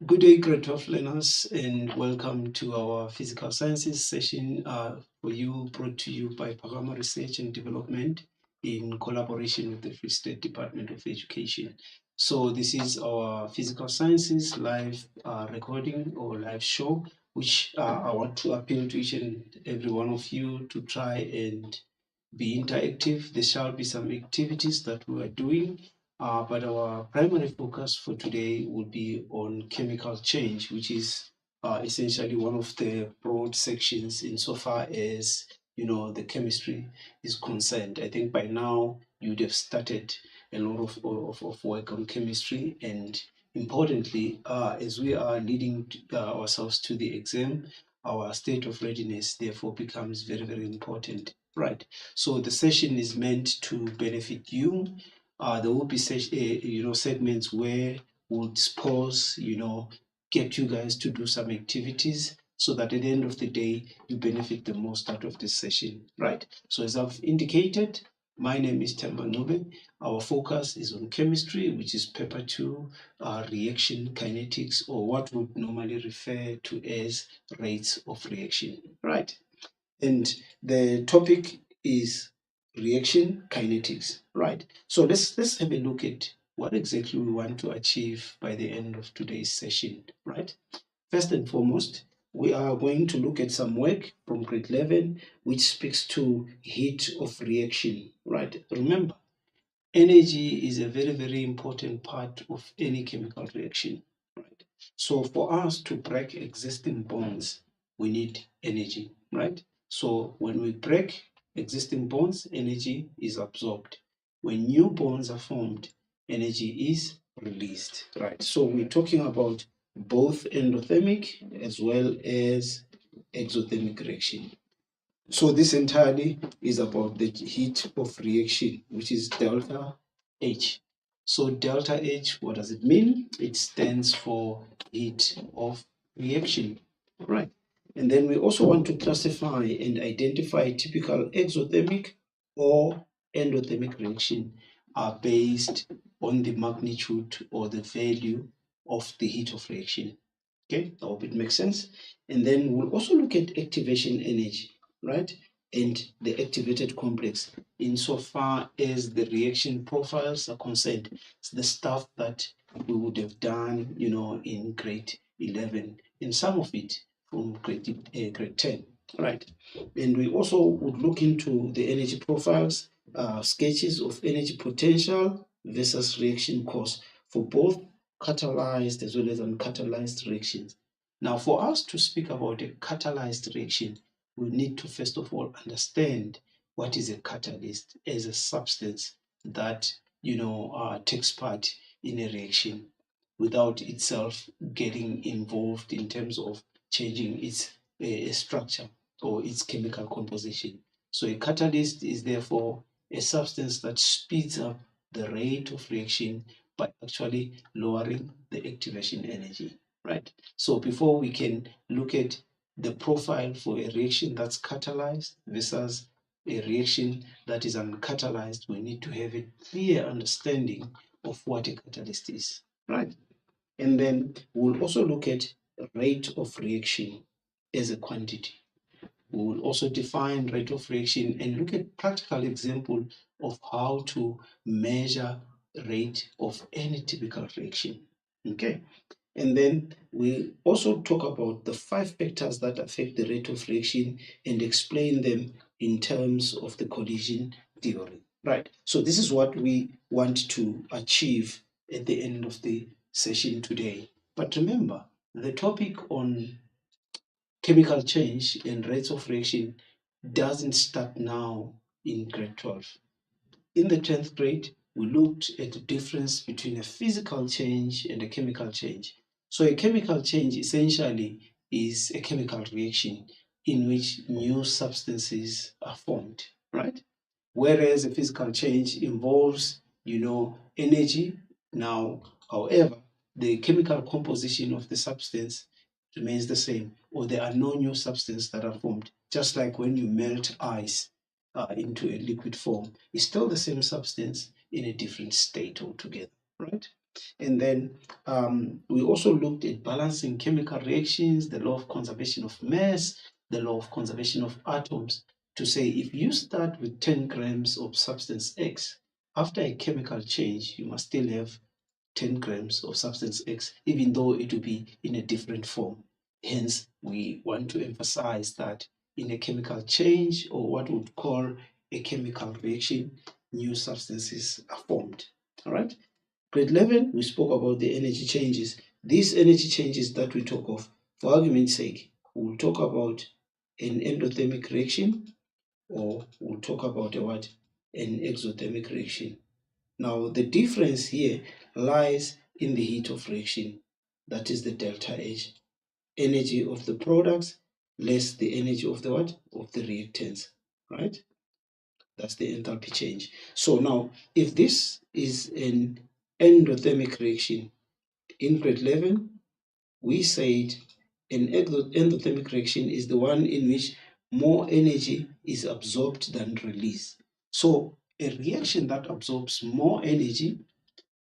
Good day, grade 12 learners, and welcome to our physical sciences session for you, brought to you by Pagama Research and Development in collaboration with the Free State Department of Education. So this is our physical sciences live recording or live show, which I want to appeal to each and every one of you to try and be interactive. There shall be some activities that we are doing, but our primary focus for today will be on chemical change, which is essentially one of the broad sections insofar as the chemistry is concerned. I think by now you'd have started a lot of work on chemistry, and importantly, as we are leading ourselves to the exam, our state of readiness therefore becomes very, very important. Right. So the session is meant to benefit you. There will be segments where we'll dispose, get you guys to do some activities so that at the end of the day you benefit the most out of this session. Right. So as I've indicated, my name is Temba Nube. Our focus is on chemistry, which is paper 2, reaction kinetics, or what we would normally refer to as rates of reaction. Right. And the topic is reaction kinetics, right? So let's have a look at what exactly we want to achieve by the end of today's session, right? First and foremost, we are going to look at some work from grade 11 which speaks to heat of reaction, right? Remember, energy is a very, very important part of any chemical reaction, right? So for us to break existing bonds, we need energy, right? So when we break existing bonds, energy is absorbed. When new bonds are formed, energy is released, right? So we're talking about both endothermic as well as exothermic reaction. So this entirely is about the heat of reaction, which is delta H. So delta H, what does it mean? It stands for heat of reaction, right? And then we also want to classify and identify typical exothermic or endothermic reaction are based on the magnitude or the value of the heat of reaction. Okay, I hope it makes sense. And then we'll also look at activation energy, right? And the activated complex insofar as the reaction profiles are concerned. It's the stuff that we would have done, in grade 11, and some of it from grade 10, right? And we also would look into the energy profiles, sketches of energy potential versus reaction cost for both catalyzed as well as uncatalyzed reactions. Now, for us to speak about a catalyzed reaction, we need to first of all understand what is a catalyst as a substance that takes part in a reaction without itself getting involved in terms of changing its structure or its chemical composition. So a catalyst is therefore a substance that speeds up the rate of reaction by actually lowering the activation energy, right? So before we can look at the profile for a reaction that's catalyzed versus a reaction that is uncatalyzed, we need to have a clear understanding of what a catalyst is, right? And then we'll also look at rate of reaction as a quantity. We will also define rate of reaction and look at practical example of how to measure rate of any typical reaction. Okay. And then we also talk about the 5 factors that affect the rate of reaction and explain them in terms of the collision theory. Right. So this is what we want to achieve at the end of the session today. But remember, the topic on chemical change and rates of reaction doesn't start now in grade 12. In the 10th grade, we looked at the difference between a physical change and a chemical change. So a chemical change essentially is a chemical reaction in which new substances are formed, right? Whereas a physical change involves, energy. Now, however, the chemical composition of the substance remains the same, or there are no new substances that are formed, just like when you melt ice into a liquid form. It's still the same substance in a different state altogether, right? And then we also looked at balancing chemical reactions, the law of conservation of mass, the law of conservation of atoms, to say if you start with 10 grams of substance X, after a chemical change, you must still have 10 grams of substance X, even though it will be in a different form. Hence, we want to emphasize that in a chemical change, or what we would call a chemical reaction, new substances are formed. All right. Grade 11, we spoke about the energy changes. These energy changes that we talk of, for argument's sake, we'll talk about an endothermic reaction, or we'll talk about a what? An exothermic reaction. Now, the difference here lies in the heat of reaction, that is the delta H. Energy of the products less the energy of the what? Of the reactants, right? That's the enthalpy change. So now, if this is an endothermic reaction, in grade 11, we said an endothermic reaction is the one in which more energy is absorbed than released. So a reaction that absorbs more energy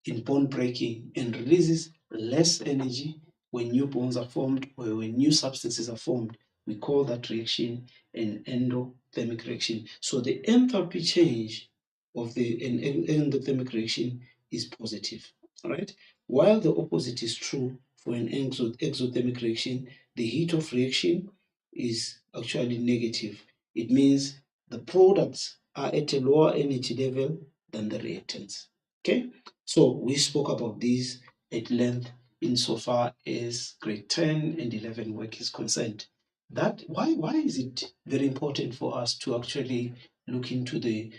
in bond breaking and releases less energy when new bonds are formed or when new substances are formed, we call that reaction an endothermic reaction. So the enthalpy change of the endothermic reaction is positive, right? While the opposite is true for an exothermic reaction, the heat of reaction is actually negative. It means the products are at a lower energy level than the reactants. Okay, so we spoke about these at length insofar as grade 10 and 11 work is concerned. That why is it very important for us to actually look into the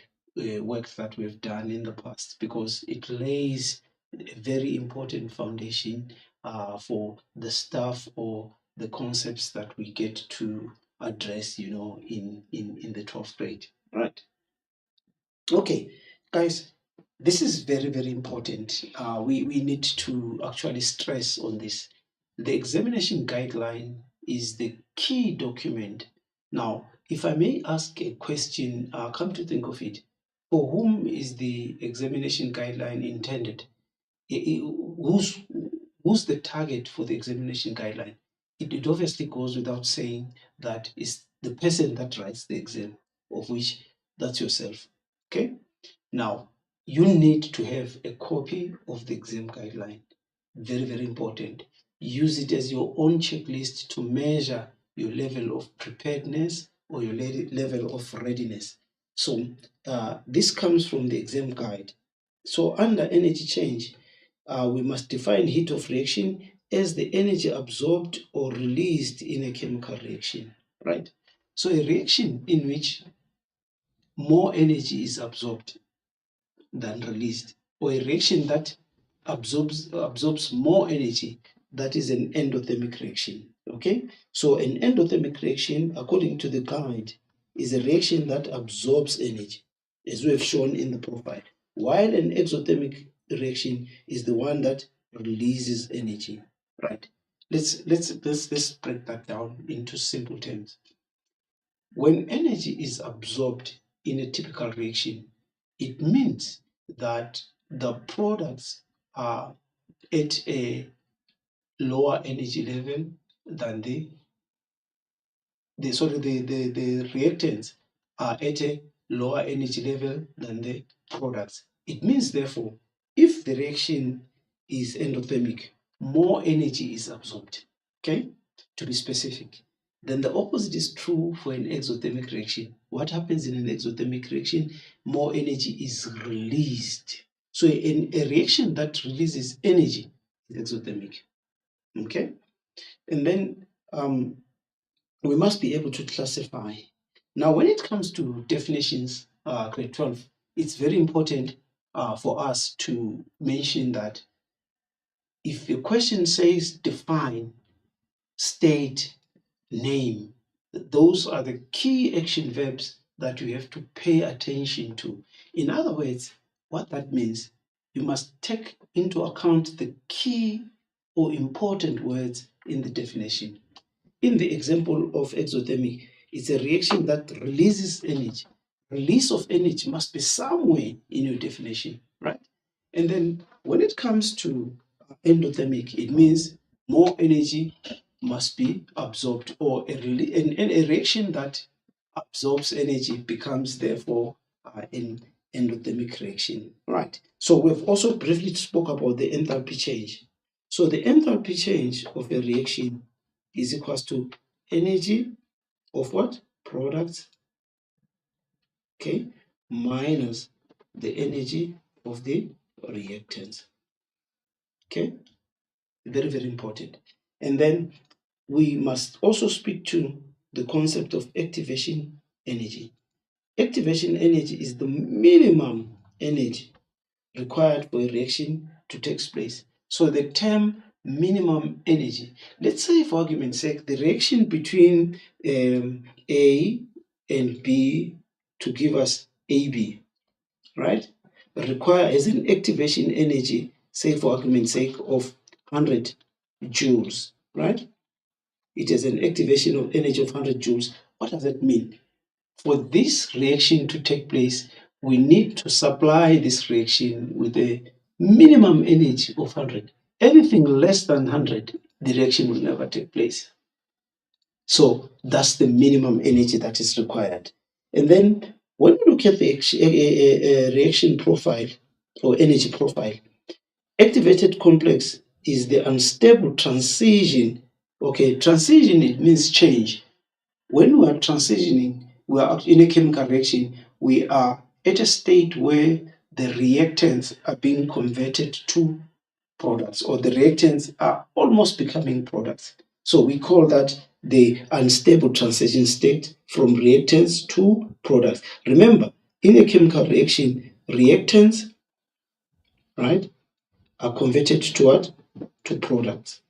work that we've done in the past? Because it lays a very important foundation for the stuff or the concepts that we get to address, in the 12th grade, right? Okay, guys, this is very, very important. We need to actually stress on this. The examination guideline is the key document. Now, if I may ask a question, come to think of it, for whom is the examination guideline intended? Who's the target for the examination guideline? It obviously goes without saying that it's the person that writes the exam, of which that's yourself. Okay? Now, you need to have a copy of the exam guideline. Very, very important. use it as your own checklist to measure your level of preparedness or your level of readiness. So this comes from the exam guide. So under energy change, we must define heat of reaction as the energy absorbed or released in a chemical reaction, right? So a reaction in which more energy is absorbed than released, or a reaction that absorbs more energy, that is an endothermic reaction. Okay, so an endothermic reaction, according to the guide, is a reaction that absorbs energy, as we have shown in the profile, while an exothermic reaction is the one that releases energy. Right. Let's break that down into simple terms. When energy is absorbed in a typical reaction, it means that the products are at a lower energy level than the reactants are at a lower energy level than the products. It means, therefore, if the reaction is endothermic, more energy is absorbed. Okay, to be specific. Then the opposite is true for an exothermic reaction. What happens in an exothermic reaction? More energy is released. So in a reaction that releases energy is exothermic. Okay, and then we must be able to classify. Now, when it comes to definitions, grade 12, it's very important for us to mention that if the question says define, state, name, those are the key action verbs that you have to pay attention to. In other words, what that means, you must take into account the key or important words in the definition. In the example of exothermic, it's a reaction that releases energy. Release of energy must be somewhere in your definition, right? And then when it comes to endothermic, it means more energy must be absorbed, or a reaction that absorbs energy becomes therefore an endothermic reaction, right? So we've also briefly spoke about the enthalpy change. So the enthalpy change of a reaction is equals to energy of what? Products, okay, minus the energy of the reactants. Okay, very, very important. And then we must also speak to the concept of activation energy. Activation energy is the minimum energy required for a reaction to take place. So the term minimum energy, let's say for argument's sake, the reaction between A and B to give us AB, right, has an activation energy, say for argument's sake, of 100 joules, right? It has an activation of energy of 100 joules. What does that mean? For this reaction to take place, we need to supply this reaction with a minimum energy of 100. Anything less than 100, the reaction will never take place. So that's the minimum energy that is required. And then when we look at the reaction profile or energy profile, activated complex is the unstable transition. Okay, transition, it means change. When we are transitioning, we are in a chemical reaction, we are at a state where the reactants are being converted to products, or the reactants are almost becoming products. So we call that the unstable transition state from reactants to products. Remember, in a chemical reaction, reactants, right, are converted to what? To products.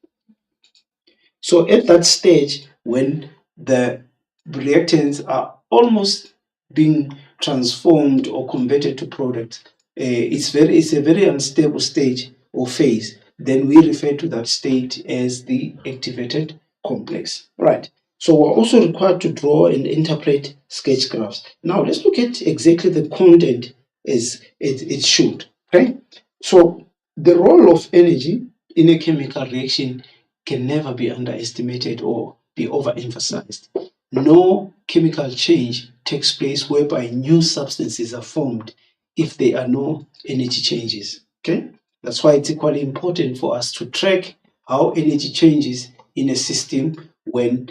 So at that stage, when the reactants are almost being transformed or converted to products, it's a very unstable stage or phase. Then we refer to that state as the activated complex. Right. So we're also required to draw and interpret sketch graphs. Now let's look at exactly the content as it should. Okay. So the role of energy in a chemical reaction can never be underestimated or be overemphasized. No chemical change takes place whereby new substances are formed if there are no energy changes. Okay, that's why it's equally important for us to track how energy changes in a system when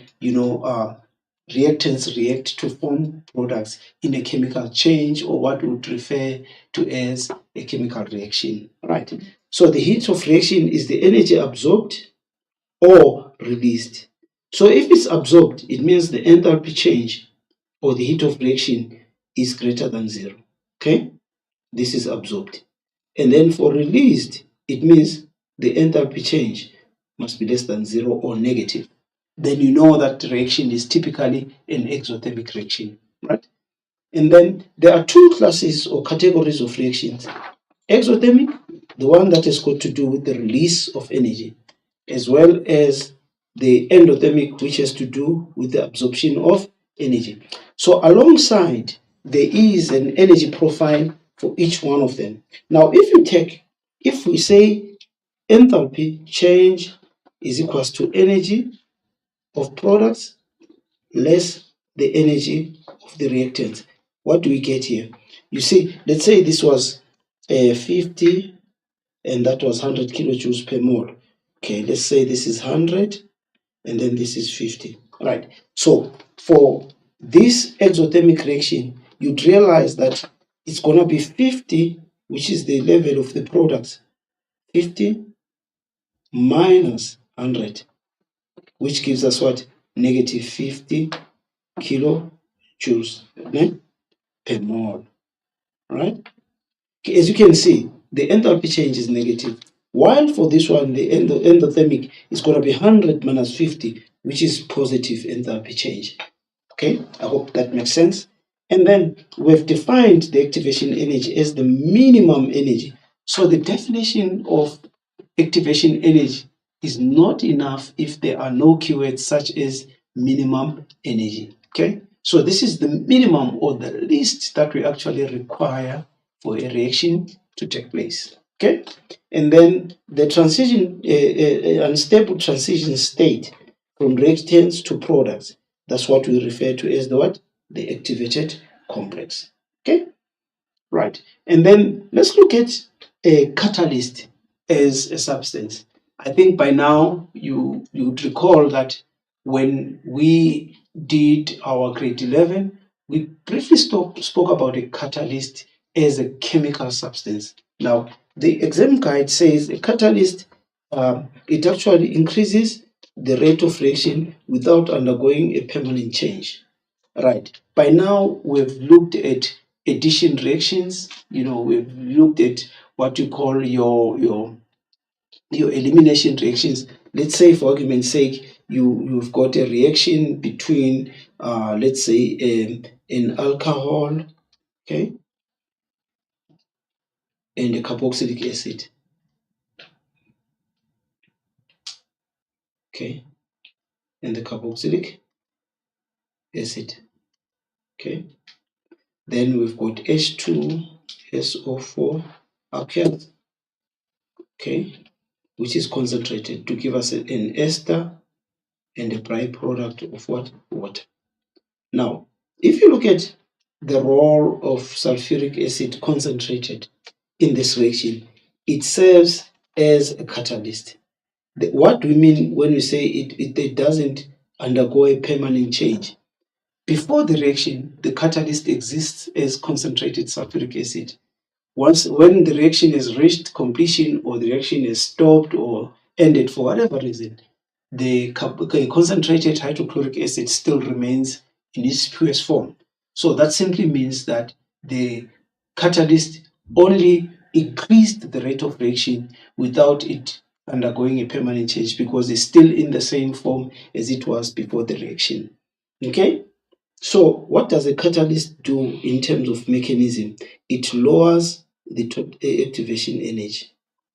reactants react to form products in a chemical change, or what we would refer to as a chemical reaction. Right. So the heat of reaction is the energy absorbed or released. So if it's absorbed, it means the enthalpy change or the heat of reaction is greater than zero. Okay, this is absorbed. And then for released, it means the enthalpy change must be less than zero or negative. Then you know that reaction is typically an exothermic reaction, right? And then there are two classes or categories of reactions. Exothermic, the one that has got to do with the release of energy, as well as the endothermic, which has to do with the absorption of energy. So alongside, there is an energy profile for each one of them. Now, if we say enthalpy change is equals to energy of products less the energy of the reactants, what do we get here? You see, let's say this was 50 and that was 100 kilojoules per mole. Okay, let's say this is 100 and then this is 50. Right. So for this exothermic reaction, you'd realize that it's going to be 50, which is the level of the product, 50 minus 100, which gives us what? Negative 50 kilojoules per mole. Right? As you can see, the enthalpy change is negative. While for this one, the endothermic is going to be 100 minus 50, which is positive enthalpy change. Okay, I hope that makes sense. And then we've defined the activation energy as the minimum energy. So the definition of activation energy is not enough if there are no keywords such as minimum energy. Okay, so this is the minimum or the least that we actually require for a reaction to take place. Okay, and then the transition, unstable transition state from reactants to products. That's what we refer to as the what? The activated complex. Okay, right. And then let's look at a catalyst as a substance. I think by now you would recall that when we did our grade 11, we briefly spoke about a catalyst as a chemical substance. Now, the exam guide says a catalyst, it actually increases the rate of reaction without undergoing a permanent change. Right. By now, we've looked at addition reactions. We've looked at what you call your elimination reactions. Let's say, for argument's sake, you've got a reaction between, let's say, an alcohol, okay, and a carboxylic acid. Okay, and the carboxylic acid. Okay. Then we've got H2SO4 alkyl, okay, which is concentrated to give us an ester and a byproduct of what? Water. Now, if you look at the role of sulfuric acid concentrated in this reaction, it serves as a catalyst. What do we mean when we say it doesn't undergo a permanent change? Before the reaction, the catalyst exists as concentrated sulfuric acid. When the reaction has reached completion, or the reaction has stopped or ended for whatever reason, the concentrated hydrochloric acid still remains in its purest form. So that simply means that the catalyst only increased the rate of reaction without it undergoing a permanent change, because it's still in the same form as it was before the reaction. Okay? So what does a catalyst do in terms of mechanism? It lowers the activation energy.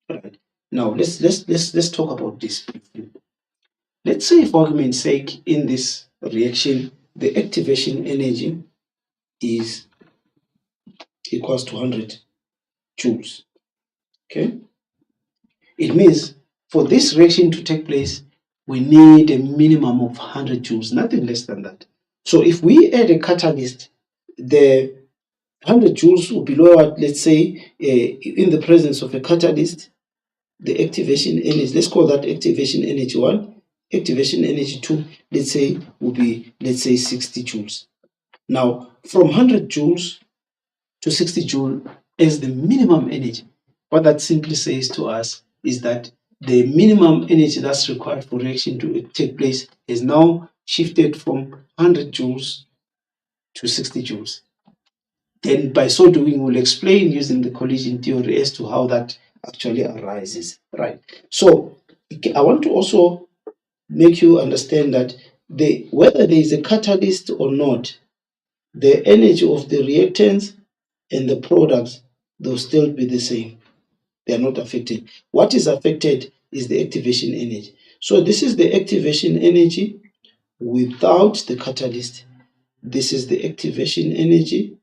Right. Now let's talk about this briefly. Let's say, for argument's sake, in this reaction, the activation energy is equals to 100 joules. Okay? It means for this reaction to take place, we need a minimum of 100 joules, nothing less than that. So if we add a catalyst, the 100 joules will be lowered, let's say, in the presence of a catalyst, the activation energy, let's call that activation energy 1, activation energy 2, let's say will be, let's say 60 joules. Now, from 100 joules to 60 joule as the minimum energy, what that simply says to us is that the minimum energy that's required for reaction to take place is now shifted from 100 joules to 60 joules. Then by so doing, we'll explain using the collision theory as to how that actually arises, right? So I want to also make you understand that whether there is a catalyst or not, the energy of the reactants and the products, they'll still be the same. They are not affected. What is affected is the activation energy. So this is the activation energy without the catalyst. This is the activation energy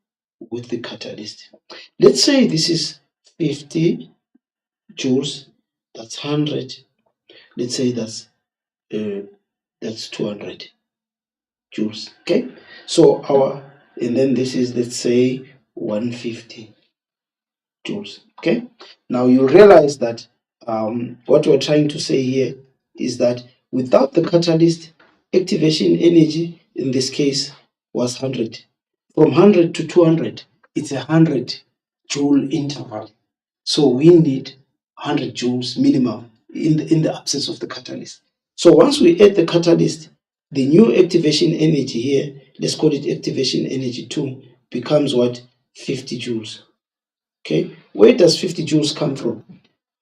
with the catalyst. Let's say this is 50 joules, that's 100. Let's say that's 200 joules. Okay, so and then this is, let's say, 150 joules. Okay, now you realize that what we're trying to say here is that without the catalyst, activation energy in this case was 100. From 100 to 200, it's a 100 joule interval. So we need 100 joules minimum in the absence of the catalyst. So once we add the catalyst, the new activation energy here, let's call it activation energy 2, becomes what? 50 joules. Okay, where does 50 joules come from?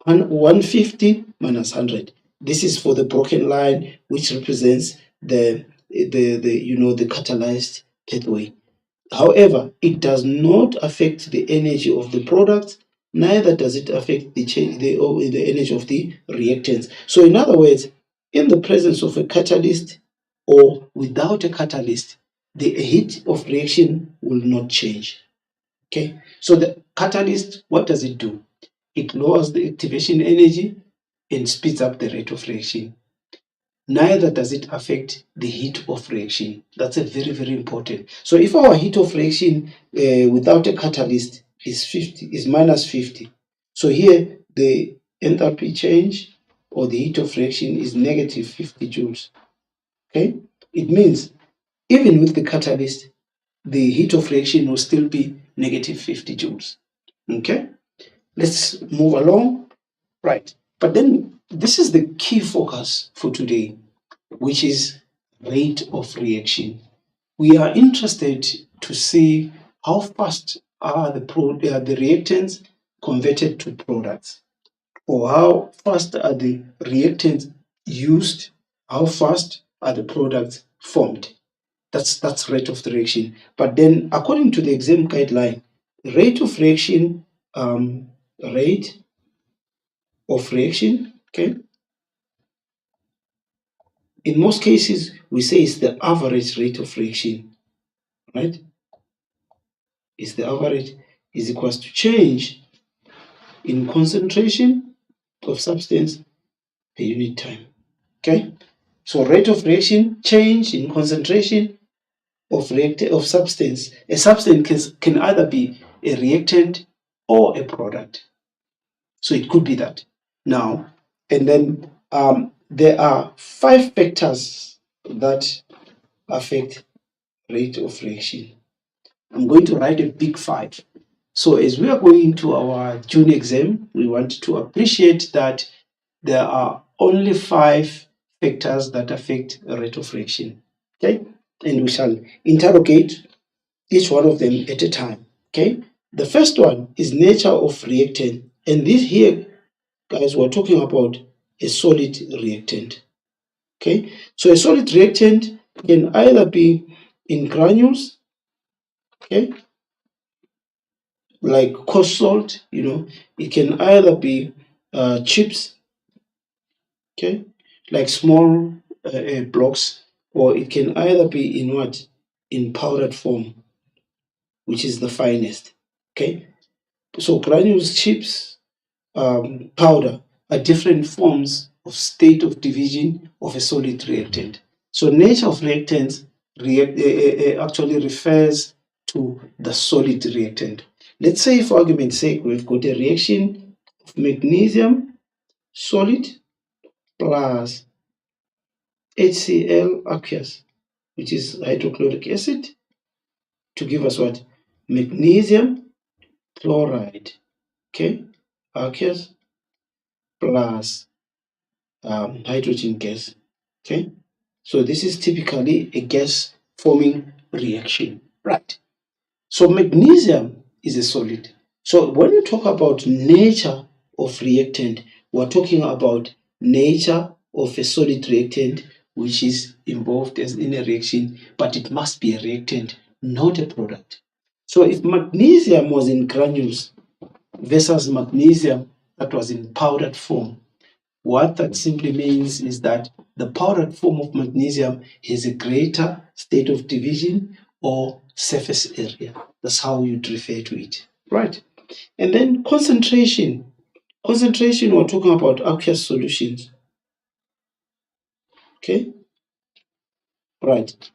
150 minus 100. This is for the broken line, which represents the catalyzed pathway. However, it does not affect the energy of the product, neither does it affect the energy of the reactants. So in other words, in the presence of a catalyst or without a catalyst, the heat of reaction will not change. Okay, so the catalyst, what does it do? It lowers the activation energy and speeds up the rate of reaction. Neither does it affect the heat of reaction. That's a very, very important. So if our heat of reaction without a catalyst is minus 50, so here the enthalpy change or the heat of reaction is negative 50 joules. Okay, it means even with the catalyst, the heat of reaction will still be negative 50 joules. Okay, let's move along. Right, but then this is the key focus for today, which is rate of reaction. We are interested to see how fast are the reactants converted to products, or how fast are the reactants used, how fast are the products formed. That's rate of the reaction. But then according to the exam guideline, rate of reaction, okay, in most cases we say it's the average rate of reaction, right? Is the average is equals to change in concentration of substance per unit time. Okay, so rate of reaction, change in concentration of substance. A substance can either be a reactant or a product. So it could be that. Now, and then there are 5 factors that affect rate of reaction. I'm going to write a big 5. So as we are going into our June exam, we want to appreciate that there are only 5 factors that affect rate of reaction. Okay, and we shall interrogate each one of them at a time. Okay, the first one is nature of reactant, and this here, guys, we're talking about a solid reactant. Okay, so a solid reactant can either be in granules, okay, like coarse salt, it can either be chips, okay, like small blocks, or it can either be in what? In powdered form, which is the finest. Okay, so granules, chips, powder are different forms of state of division of a solid reactant. So nature of reactants actually refers to the solid reactant. Let's say, for argument's sake, we've got a reaction of magnesium solid plus HCl aqueous, which is hydrochloric acid, to give us what? Magnesium chloride, okay, aqueous plus hydrogen gas, okay. So this is typically a gas forming reaction, right? So magnesium is a solid. So when we talk about nature of reactant, we're talking about nature of a solid reactant which is involved as in a reaction, but it must be a reactant, not a product. So if magnesium was in granules versus magnesium that was in powdered form, what that simply means is that the powdered form of magnesium has a greater state of division or surface area. That's how you'd refer to it, right? And then concentration. Concentration, we're talking about aqueous solutions, okay? Right.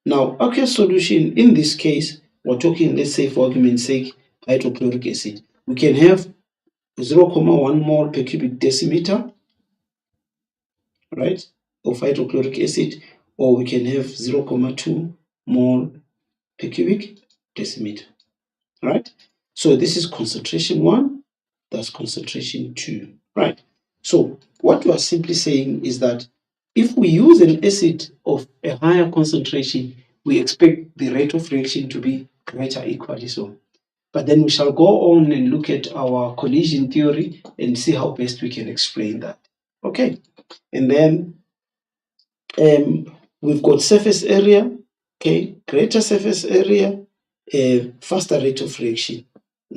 Now, aqueous solution, in this case, we're talking, let's say for argument's sake, hydrochloric acid. We can have 0.1 mole per cubic decimeter, right, of hydrochloric acid, or we can have 0.2 mole per cubic decimeter, right? So this is concentration 1, that's concentration 2, right? So what we are simply saying is that if we use an acid of a higher concentration, we expect the rate of reaction to be greater equally so. But then we shall go on and look at our collision theory and see how best we can explain that. Okay, and then we've got surface area, okay, greater surface area, a faster rate of reaction,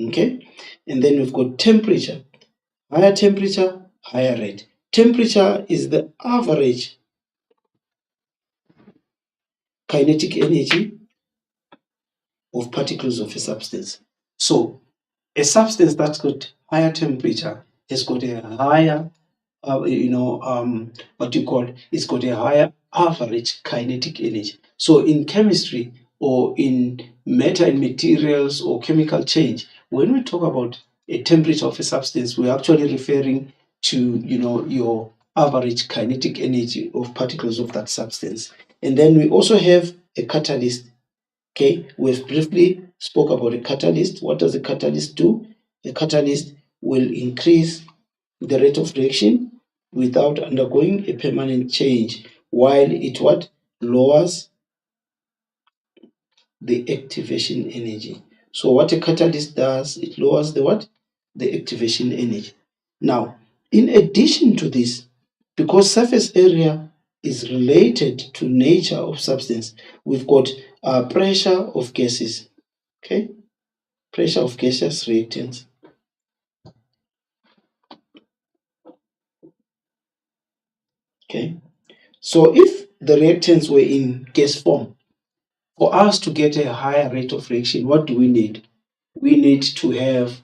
okay, and then we've got temperature, higher rate. Temperature is the average kinetic energy of particles of a substance. So a substance that's got higher temperature has got a higher what you call, it's got a higher average kinetic energy. So in chemistry or in matter and materials or chemical change, when we talk about a temperature of a substance, we're actually referring to your average kinetic energy of particles of that substance. And then we also have a catalyst. Okay, we've briefly spoke about a catalyst. What does a catalyst do? A catalyst will increase the rate of reaction without undergoing a permanent change, while it what lowers the activation energy. So what a catalyst does, it lowers the what? The activation energy. Now, in addition to this, because surface area is related to nature of substance, we've got pressure of gases. Okay, pressure of gaseous reactants. Okay, so if the reactants were in gas form, for us to get a higher rate of reaction, what do we need? We need to have,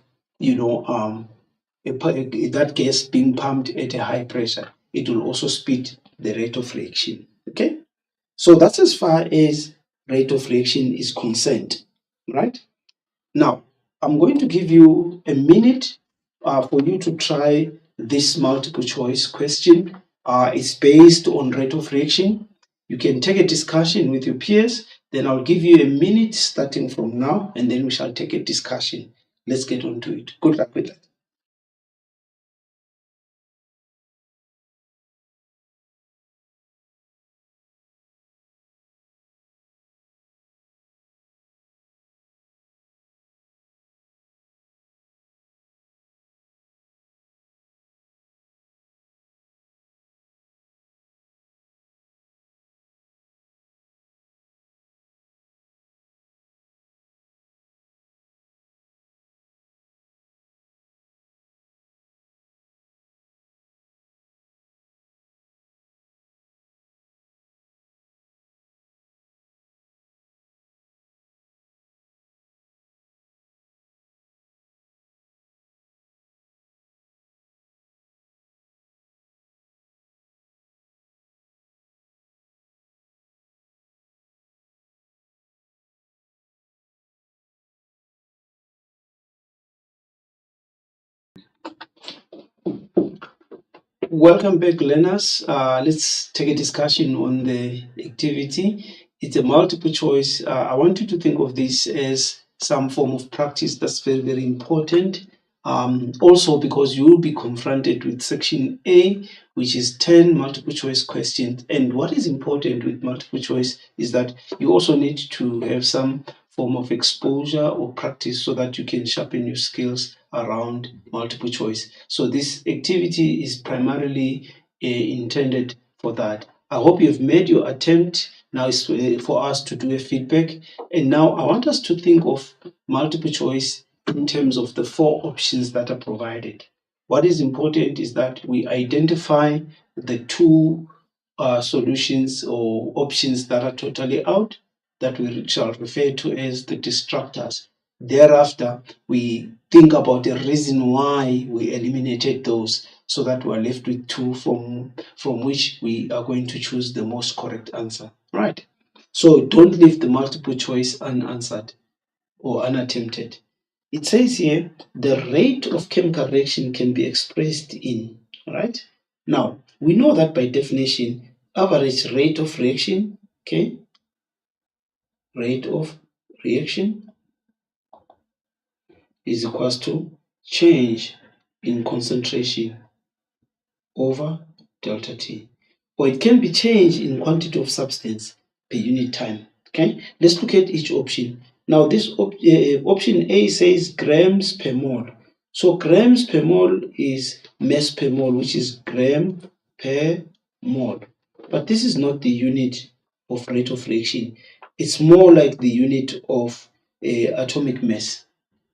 that gas being pumped at a high pressure. It will also speed the rate of reaction. Okay, so that's as far as rate of reaction is concerned, right? Now, I'm going to give you a minute for you to try this multiple choice question. It's based on rate of reaction. You can take a discussion with your peers. Then I'll give you a minute starting from now, and then we shall take a discussion. Let's get on to it. Good luck with that. Welcome back, learners. Let's take a discussion on the activity. It's a multiple choice. I want you to think of this as some form of practice that's very, very important. Also, because you will be confronted with section A, which is 10 multiple choice questions. And what is important with multiple choice is that you also need to have some form of exposure or practice so that you can sharpen your skills around multiple choice. So this activity is primarily intended for that. I hope you've made your attempt. Now it's for us to do a feedback. And now I want us to think of multiple choice in terms of the 4 options that are provided. What is important is that we identify the 2 solutions or options that are totally out, that we shall refer to as the distractors. Thereafter, we think about the reason why we eliminated those so that we're left with 2 from which we are going to choose the most correct answer. Right. So don't leave the multiple choice unanswered or unattempted. It says here the rate of chemical reaction can be expressed in, right? Now, we know that by definition, average rate of reaction, okay, rate of reaction is equals to change in concentration over delta T. Or it can be changed in quantity of substance per unit time. Okay, let's look at each option. Now, this option A says grams per mole. So grams per mole is mass per mole, which is gram per mole. But this is not the unit of rate of reaction. It's more like the unit of atomic mass,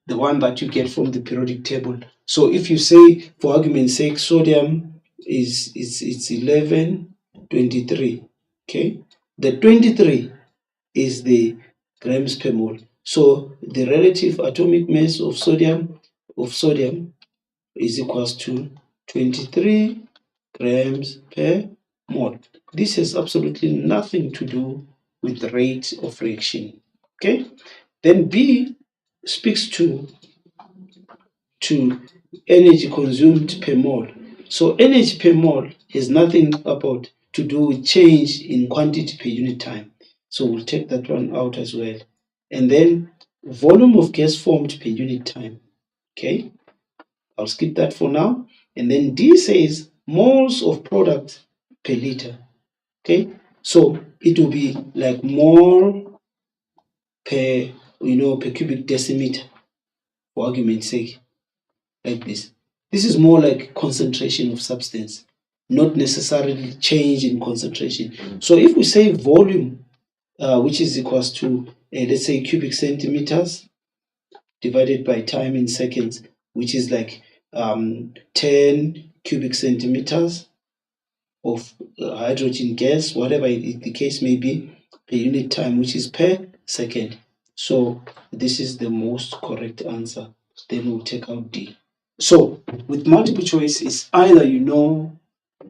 the one that you get from the periodic table. So if you say, for argument's sake, sodium is it's 1123, okay, the 23 is the grams per mole. So the relative atomic mass of sodium is equals to 23 grams per mole. This has absolutely nothing to do with the rate of reaction. Okay, then B speaks to energy consumed per mole. So energy per mole has nothing about to do with change in quantity per unit time. So we'll take that one out as well. And then volume of gas formed per unit time. Okay, I'll skip that for now. And then D says moles of product per liter. Okay, so it will be like mole per per cubic decimeter, for argument's sake, like this. This is more like concentration of substance, not necessarily change in concentration. So if we say volume, which is equals to, let's say, cubic centimeters divided by time in seconds, which is like 10 cubic centimeters of hydrogen gas, whatever the case may be, per unit time, which is per second. So this is the most correct answer. Then we'll take out D. So with multiple choice, it's either you know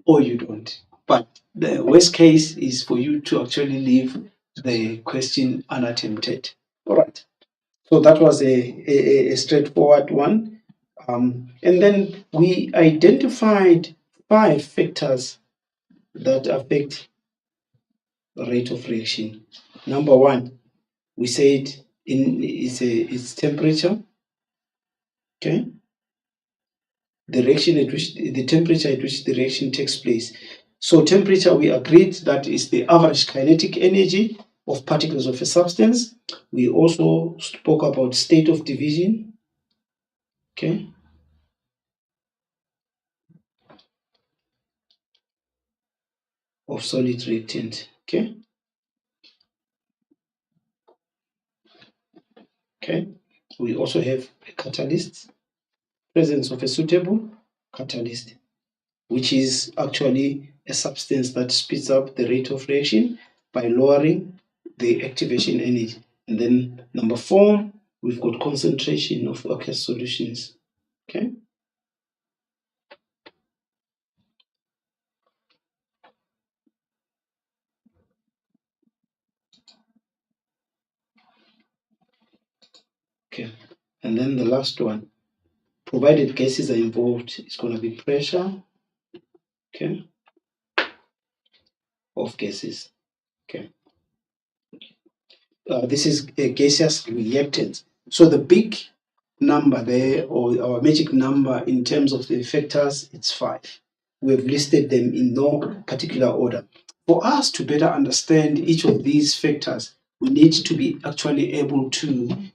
or you don't. But the worst case is for you to actually leave the question unattempted. All right. So that was a straightforward one. And then we identified 5 factors that affect the rate of reaction. Number 1, we said it's temperature. Okay, the reaction at which the temperature at which the reaction takes place. So temperature, we agreed that is the average kinetic energy of particles of a substance. We also spoke about state of division. Okay, of solid reactant. Okay, okay. We also have a catalyst, presence of a suitable catalyst, which is actually a substance that speeds up the rate of reaction by lowering the activation energy. And then number 4, we've got concentration of aqueous solutions. Okay. Okay. And then the last one, provided gases are involved, it's going to be pressure, okay, of gases. Okay. This is a gaseous reactant. So the big number there, or our magic number in terms of the factors, it's 5. We have listed them in no particular order. For us to better understand each of these factors, we need to be actually able to,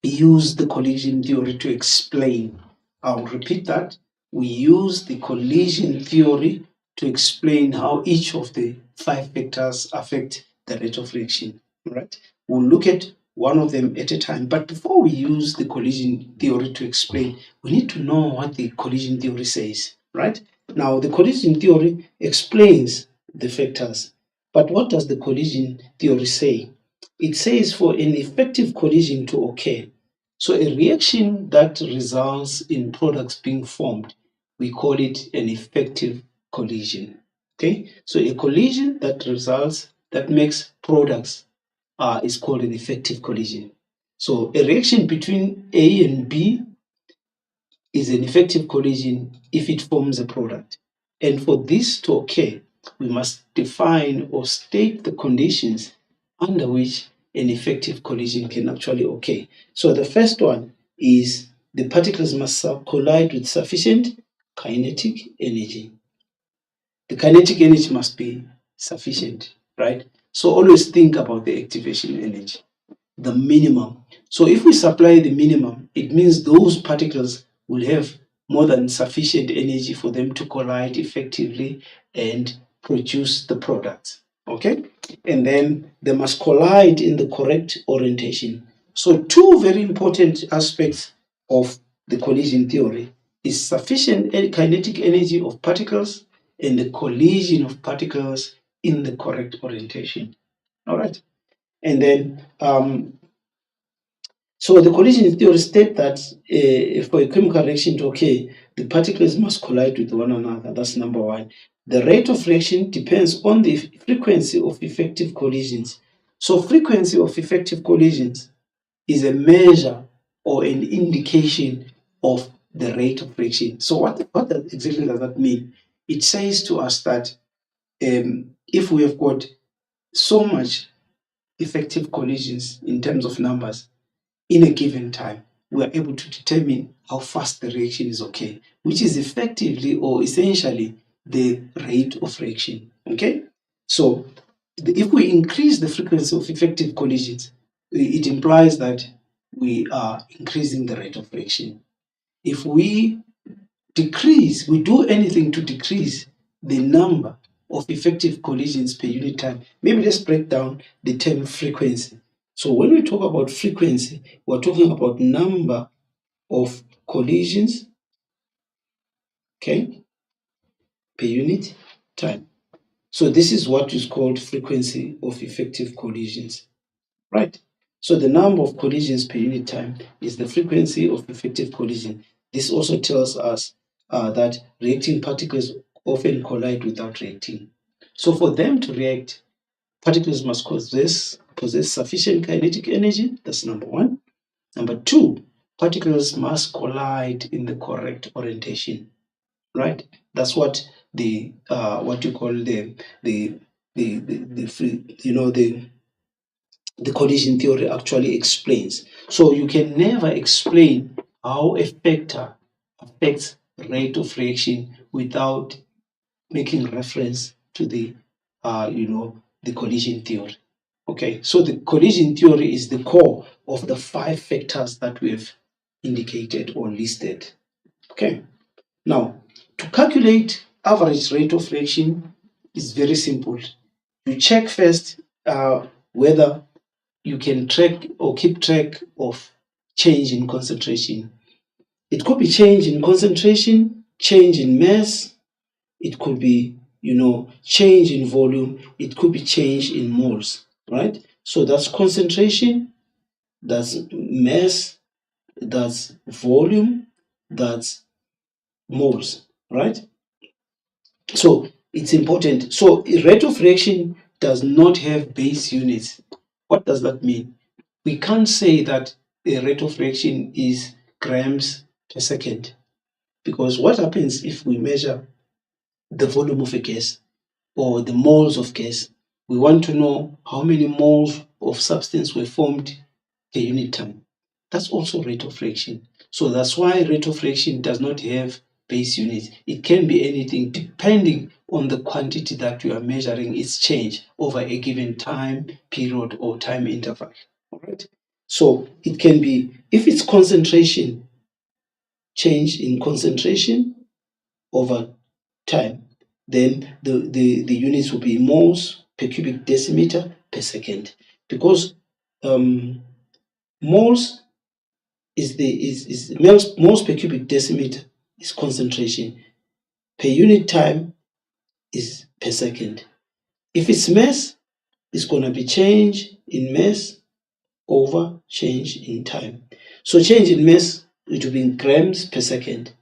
use the collision theory to explain. I'll repeat that. We use the collision theory to explain how each of the 5 factors affect the rate of reaction. Right? We'll look at one of them at a time. But before we use the collision theory to explain, we need to know what the collision theory says. Right? Now, the collision theory explains the factors. But what does the collision theory say? It says for an effective collision to occur, so a reaction that results in products being formed, we call it an effective collision. Okay, so a collision that makes products is called an effective collision. So a reaction between A and B is an effective collision if it forms a product. And for this to occur, we must define or state the conditions under which an effective collision can actually occur. So the first one is the particles must collide with sufficient kinetic energy. The kinetic energy must be sufficient, right? So always think about the activation energy, the minimum. So if we supply the minimum, it means those particles will have more than sufficient energy for them to collide effectively and produce the product. Okay? And then they must collide in the correct orientation. So 2 very important aspects of the collision theory is sufficient kinetic energy of particles and the collision of particles in the correct orientation. All right? And then so the collision theory states that for a chemical reaction to occur, the particles must collide with one another. That's number 1. The rate of reaction depends on the frequency of effective collisions. So frequency of effective collisions is a measure or an indication of the rate of reaction. So what exactly does that mean? It says to us that if we have got so much effective collisions in terms of numbers, in a given time, we are able to determine how fast the reaction is okay, which is effectively or essentially the rate of reaction. Okay, so if we increase the frequency of effective collisions, it implies that we are increasing the rate of reaction. If we do anything to decrease the number of effective collisions per unit time, maybe let's break down the term frequency. So when we talk about frequency, we're talking about number of collisions, okay, per unit time. So this is what is called frequency of effective collisions, right? So the number of collisions per unit time is the frequency of effective collision. This also tells us that reacting particles often collide without reacting. So for them to react, particles must possess sufficient kinetic energy. That's number 1. Number 2, particles must collide in the correct orientation, right? That's what what you call the collision theory actually explains. So you can never explain how a factor affects rate of reaction without making reference to the collision theory. Okay, so the collision theory is the core of the 5 factors that we have indicated or listed. Okay, now to calculate average rate of reaction is very simple. You check first whether you can track or keep track of change in concentration. It could be change in concentration, change in mass, it could be change in volume, it could be change in moles, right? So that's concentration, that's mass, that's volume, that's moles, right? So it's important. So a rate of reaction does not have base units. What does that mean? We can't say that the rate of reaction is grams per second. Because what happens if we measure the volume of a gas or the moles of gas? We want to know how many moles of substance were formed per unit time. That's also rate of reaction. So that's why rate of reaction does not have base units. It can be anything depending on the quantity that you are measuring its change over a given time period or time interval. All right. So it can be, if it's concentration, change in concentration over time, then the units will be moles per cubic decimeter per second, because moles is moles per cubic decimeter is concentration, per unit time is per second. If it's mass, it's going to be change in mass over change in time. So change in mass, it will be in grams per second.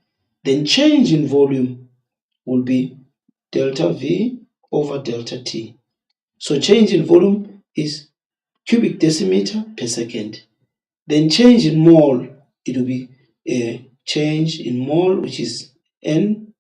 Then change in volume will be delta V over delta T. So change in volume is cubic decimeter per second. Then change in mole, it will be a change in mole, which is N,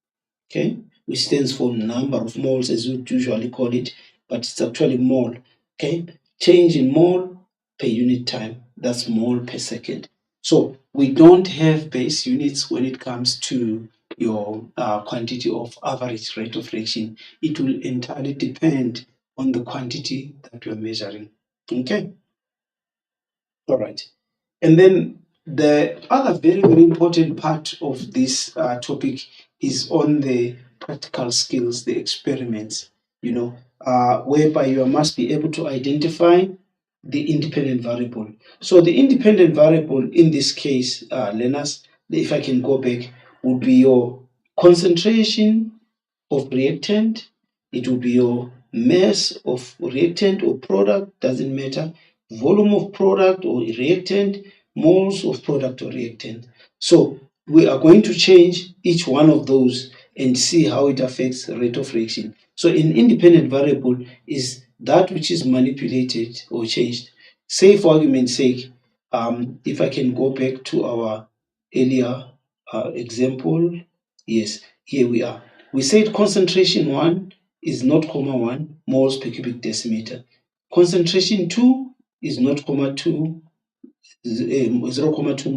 okay, which stands for number of moles as we usually call it, but it's actually mole, okay? Change in mole per unit time, that's mole per second. So we don't have base units when it comes to your quantity of average rate of reaction. It will entirely depend on the quantity that you're measuring, okay? All right. And then the other very, very important part of this topic is on the practical skills, the experiments, whereby you must be able to identify the independent variable. So the independent variable in this case, learners, if I can go back, would be your concentration of reactant, it will be your mass of reactant or product, doesn't matter, volume of product or reactant, moles of product or reactant. So we are going to change each one of those and see how it affects the rate of reaction. So an independent variable is that which is manipulated or changed. Say for argument's sake, if I can go back to our earlier example, yes, here we are. We said concentration 1 is 0.1 moles per cubic decimeter. Concentration 2 is 0.2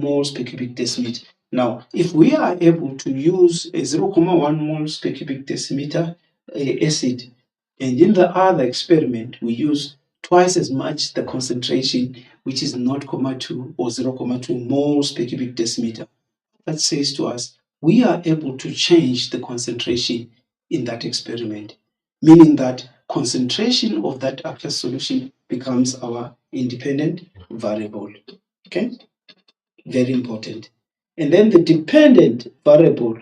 moles per cubic decimeter. Now, if we are able to use a 0.1 moles per cubic decimeter acid, and in the other experiment we use twice as much the concentration, which is 0.2 or 0.2 moles per cubic decimeter, that says to us we are able to change the concentration in that experiment, meaning that concentration of that aqueous solution becomes our independent variable. Okay, very important. And then the dependent variable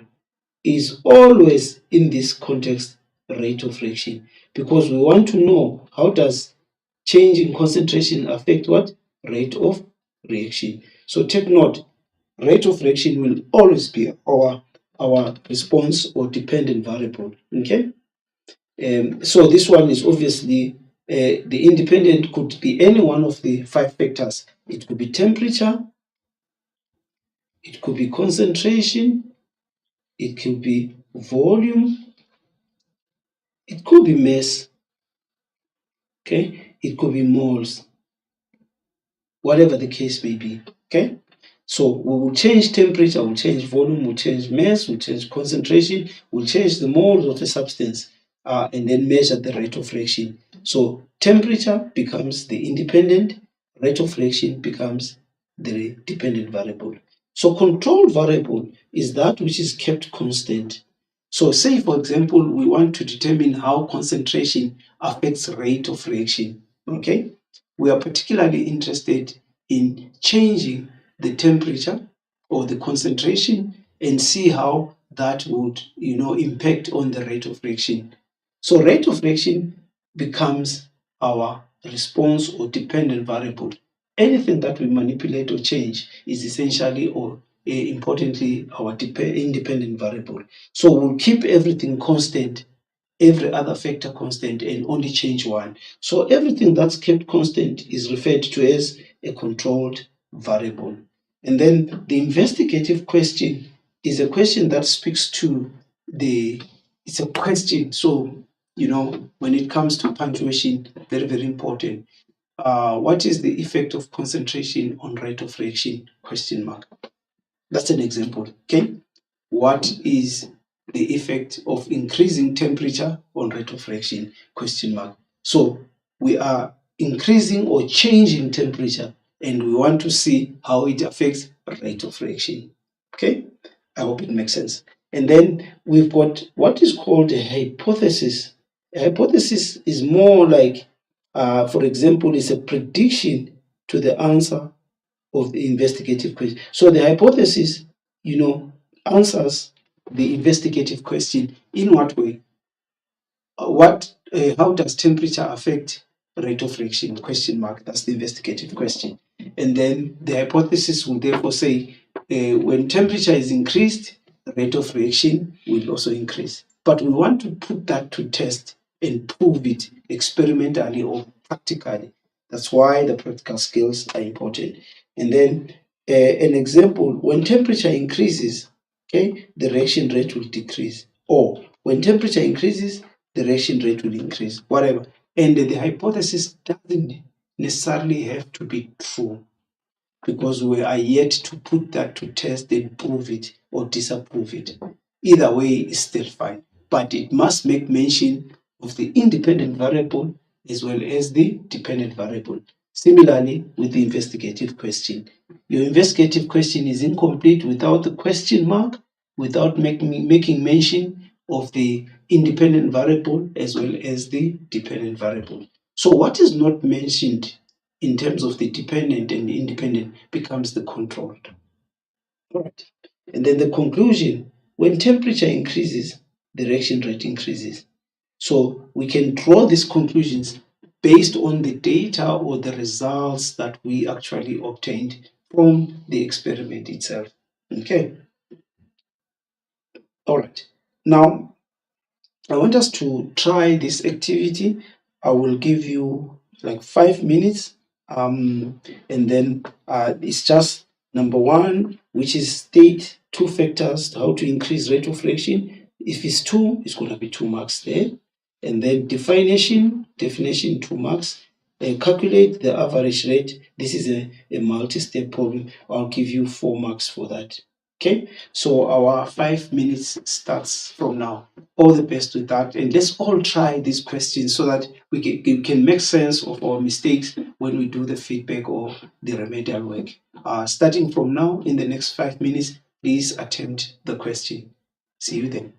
is always in this context rate of reaction, because we want to know how does change in concentration affect what? Rate of reaction. So take note, rate of reaction will always be our response or dependent variable. Okay, so this one is obviously the independent could be any one of the 5 factors. It could be temperature, it could be concentration, it could be volume, it could be mass, okay, it could be moles, whatever the case may be. Okay, so we will change temperature, we'll change volume, we'll change mass, we'll change concentration, we'll change the moles of a substance, and then measure the rate of reaction. So temperature becomes the independent, rate of reaction becomes the dependent variable. So control variable is that which is kept constant. So say, for example, we want to determine how concentration affects rate of reaction. Okay, we are particularly interested in changing the temperature or the concentration and see how that would impact on the rate of reaction. So rate of reaction becomes our response or dependent variable. Anything that we manipulate or change is essentially or importantly our independent variable. So we'll keep everything constant, every other factor constant, and only change one. So everything that's kept constant is referred to as a controlled variable. And then the investigative question is a question that speaks to it's a question. So, when it comes to punctuation, very, very important. What is the effect of concentration on rate of reaction? Question mark. That's an example. Okay. What is the effect of increasing temperature on rate of reaction? Question mark. So we are increasing or changing temperature, and we want to see how it affects rate of reaction. Okay, I hope it makes sense. And then we've got what is called a hypothesis. A hypothesis is more like, for example, is a prediction to the answer of the investigative question. So the hypothesis, answers the investigative question in what way? How does temperature affect rate of reaction? Question mark. That's the investigative question. And then the hypothesis will therefore say, when temperature is increased, the rate of reaction will also increase. But we want to put that to test and prove it experimentally or practically. That's why the practical skills are important. And then an example, when temperature increases, okay, the reaction rate will decrease. Or when temperature increases, the reaction rate will increase, whatever. And the hypothesis doesn't necessarily have to be true, because we are yet to put that to test and prove it or disapprove it. Either way is still fine, but it must make mention of the independent variable as well as the dependent variable. Similarly, with the investigative question, your investigative question is incomplete without the question mark, without making mention of the independent variable as well as the dependent variable. So, what is not mentioned in terms of the dependent and the independent becomes the controlled. All right. And then the conclusion, when temperature increases, the reaction rate increases. So we can draw these conclusions based on the data or the results that we actually obtained from the experiment itself. Okay. All right. Now, I want us to try this activity. I will give you like 5 minutes, and then it's just number one, which is state two factors how to increase rate of reaction. If it's two, it's going to be 2 marks there. And then definition 2 marks. And calculate the average rate. This is a multi-step problem. I'll give you 4 marks for that. Okay, so our 5 minutes starts from now. All the best with that, and let's all try these questions so that we can make sense of our mistakes when we do the feedback or the remedial work. Starting from now, in the next 5 minutes, please attempt the question. See you then.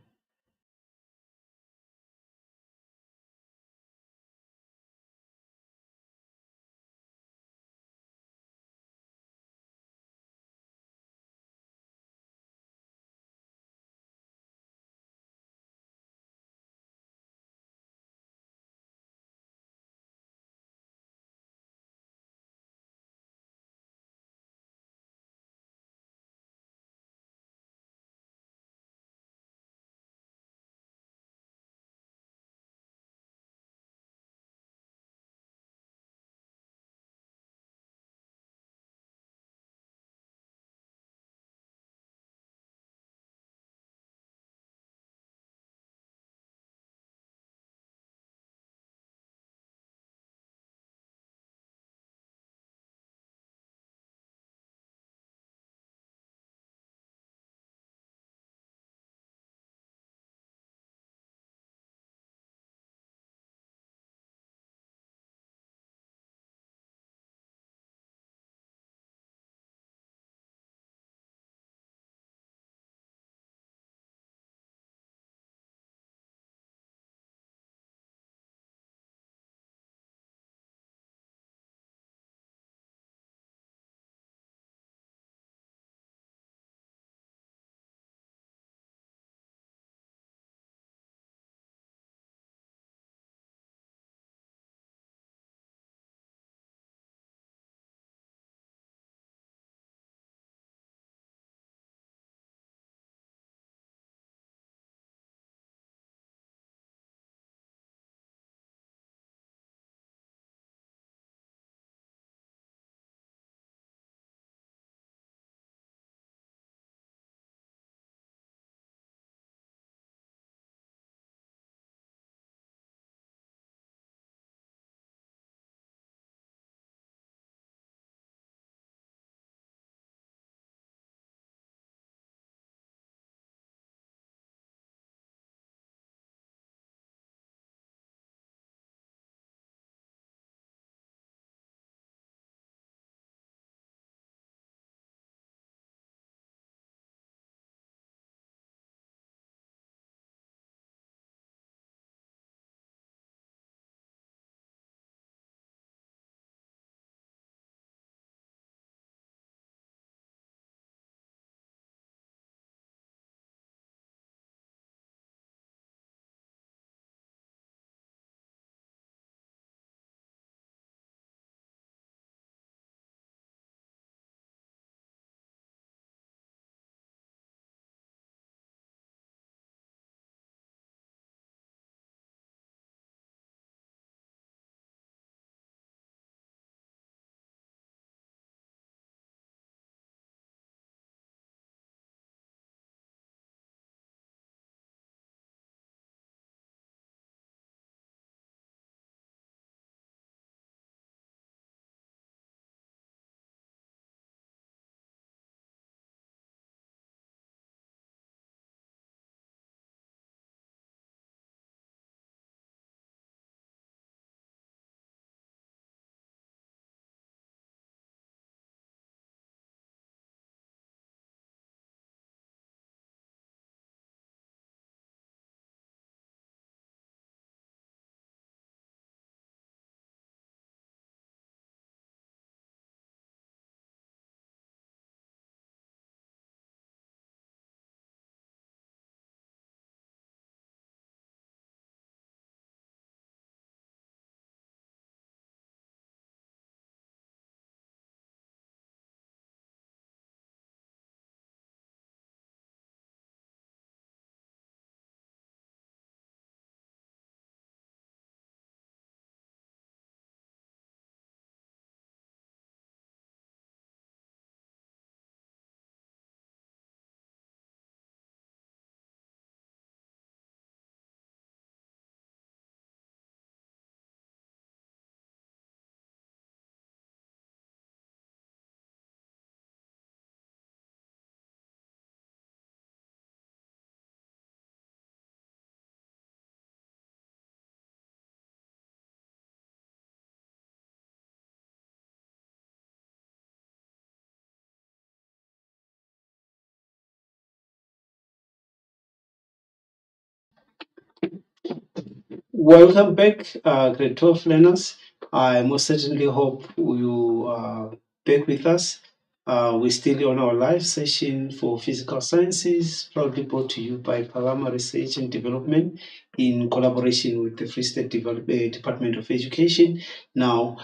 Welcome back, grade 12 learners. I most certainly hope you are back with us. We're still on our live session for physical sciences, proudly brought to you by Parama Research and Development in collaboration with the Free State Department of Education. Now,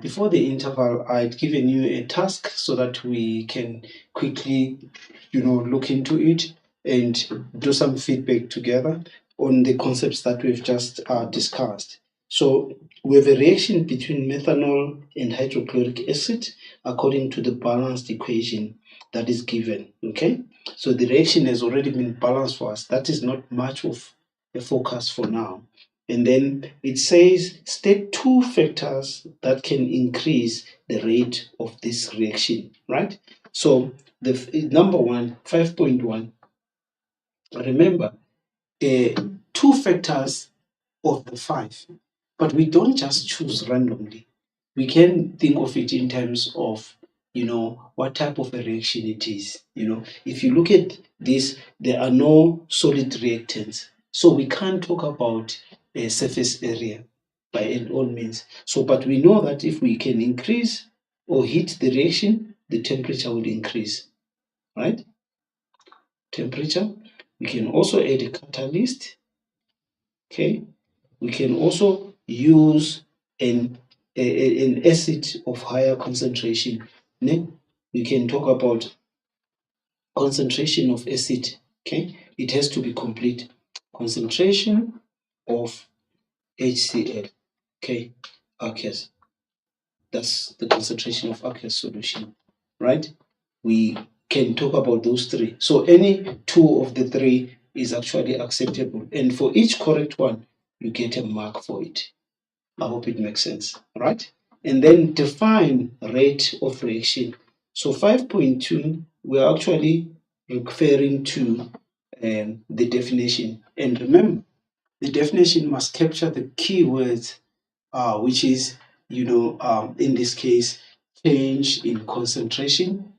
before the interval, I'd given you a task so that we can quickly, look into it and do some feedback together on the concepts that we've just discussed. So we have a reaction between methanol and hydrochloric acid according to the balanced equation that is given. Okay, so the reaction has already been balanced for us. That is not much of a focus for now. And then it says state two factors that can increase the rate of this reaction, right? So the number one, 5.1, remember, two factors of the five, but we don't just choose randomly. We can think of it in terms of, what type of a reaction it is. If you look at this, there are no solid reactants, so we can't talk about a surface area by all means. So, but we know that if we can increase or heat the reaction, the temperature will increase, right? Temperature. We can also add a catalyst. Okay, we can also use an acid of higher concentration. We can talk about concentration of acid. Okay, it has to be complete. Concentration of HCl. Okay, aqueous. That's the concentration of aqueous solution, right? We can talk about those three. So any two of the three is actually acceptable. And for each correct one, you get a mark for it. I hope it makes sense, right? And then define rate of reaction. So 5.2, we're actually referring to the definition. And remember, the definition must capture the key words, which is, in this case, change in concentration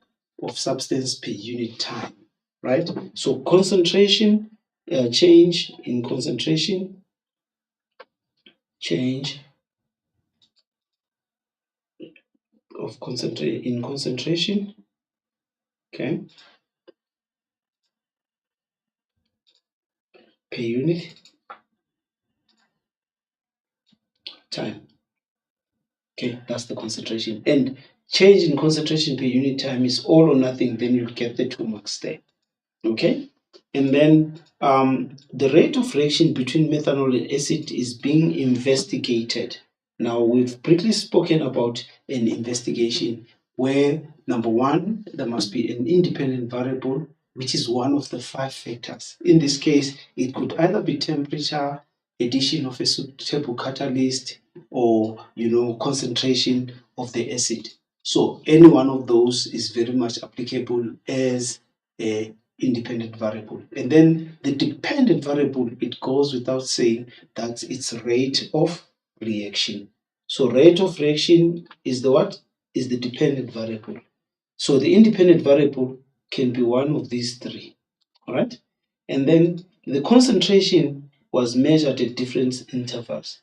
of substance per unit time, right? So concentration, change in concentration, change of concentration, okay, per unit time. Okay, that's the concentration. And change in concentration per unit time is all or nothing, then you'll get the 2 marks there. Okay, and then the rate of reaction between methanol and acid is being investigated. Now, we've briefly spoken about an investigation where, number one, there must be an independent variable, which is one of the 5 factors. In this case, it could either be temperature, addition of a suitable catalyst, or concentration of the acid. So any one of those is very much applicable as a independent variable. And then the dependent variable, it goes without saying that it's rate of reaction. So rate of reaction is the what? Is the dependent variable. So the independent variable can be one of these three. All right? And then the concentration was measured at different intervals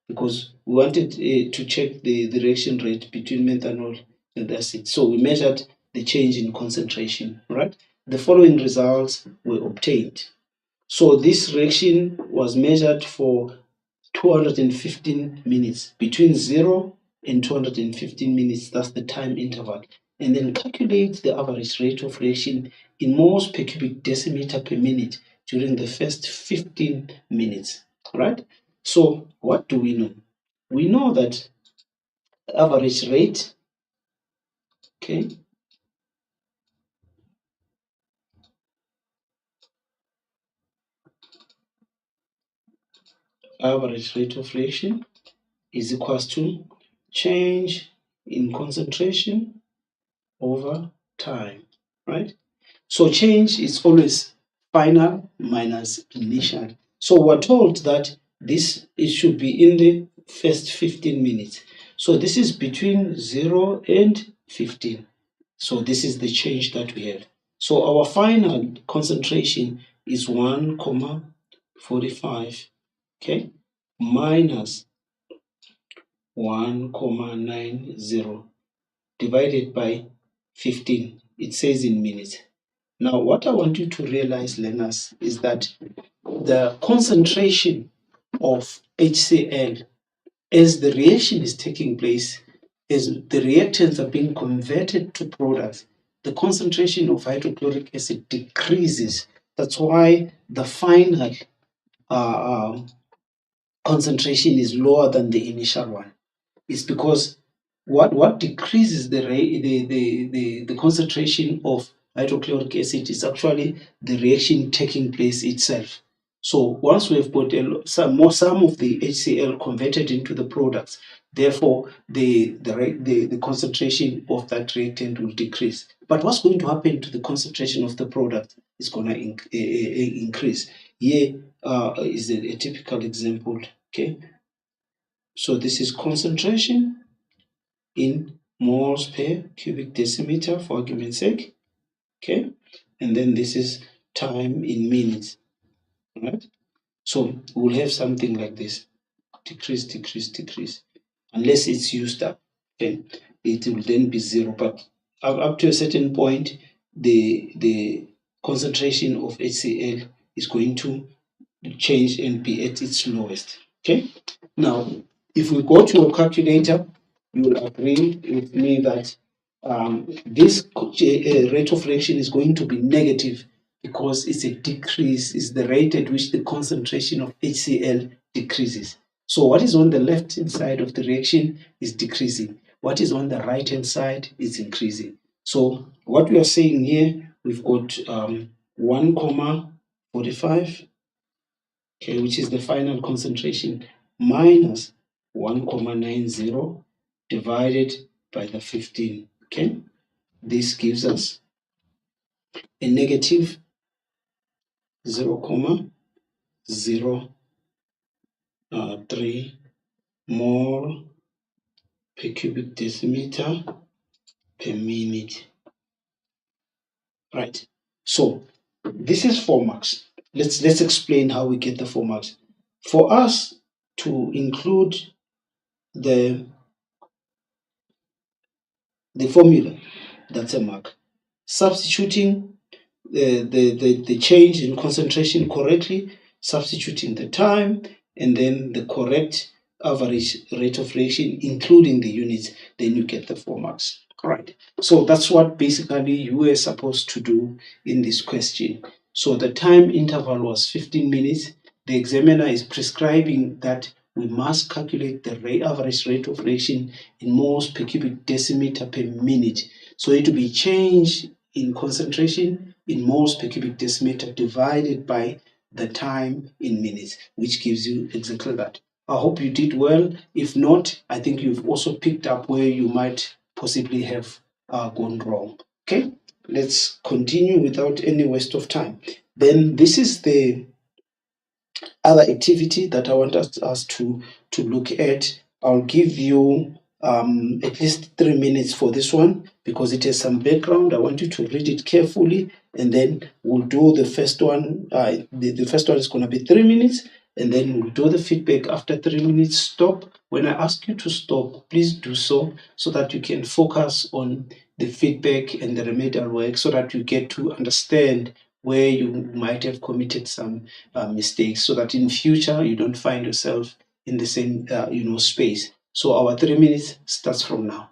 because we wanted to check the reaction rate between methanol and acid. So we measured the change in concentration, right? The following results were obtained. So this reaction was measured for 215 minutes, between 0 and 215 minutes, that's the time interval. And then calculate the average rate of reaction in moles per cubic decimeter per minute during the first 15 minutes, right? So what do we know? We know that average rate, okay, average rate of reaction is equals to change in concentration over time, right? So change is always final minus initial. So we're told that it should be in the first 15 minutes. So this is between 0 and 15. So this is the change that we have. So our final concentration is 1, 45, okay, minus 1,90 divided by 15. It says in minutes. Now, what I want you to realize, learners, is that the concentration of HCl as the reaction is taking place, as the reactants are being converted to products, the concentration of hydrochloric acid decreases. That's why the final uh, concentration is lower than the initial one. It's because what decreases the concentration of hydrochloric acid is actually the reaction taking place itself. So once we've got some of the HCl converted into the products, therefore the concentration of that reactant will decrease. But what's going to happen to the concentration of the product is going to increase. Here is a typical example. Okay, so this is concentration in moles per cubic decimeter for argument's sake. Okay, and then this is time in minutes. Right? So we'll have something like this: decrease, decrease, decrease, unless it's used up. Then it will then be zero. But up to a certain point, the concentration of HCl is going to change and be at its lowest. Okay. Now, if we go to a calculator, you will agree with me that this rate of reaction is going to be negative because it's a decrease, is the rate at which the concentration of HCl decreases. So what is on the left hand side of the reaction is decreasing. What is on the right hand side is increasing. So what we are saying here, we've got 1,45, okay, which is the final concentration, minus 1,90 divided by the 15. Okay, this gives us a negative 0,03 mole per cubic decimeter per minute. Right. So this is 4 marks. Let's explain how we get the 4 marks. For us to include the formula, that's a mark. Substituting the change in concentration correctly, substituting the time, and then the correct average rate of reaction, including the units, then you get the 4 marks. All right. So that's what basically you were supposed to do in this question. So the time interval was 15 minutes. The examiner is prescribing that we must calculate the average rate of reaction in moles per cubic decimeter per minute. So it will be change in concentration in moles per cubic decimeter divided by the time in minutes, which gives you exactly that. I hope you did well. If not, I think you've also picked up where you might possibly have gone wrong. Okay, let's continue without any waste of time. Then this is the other activity that I want us to look at. I'll give you at least 3 minutes for this one because it has some background. I want you to read it carefully, and then we'll do the first one. The first one is going to be 3 minutes, and then we'll do the feedback after 3 minutes. Stop. When I ask you to stop, please do so that you can focus on the feedback and the remedial work so that you get to understand where you might have committed some mistakes, so that in future you don't find yourself in the same space. So our 3 minutes starts from now.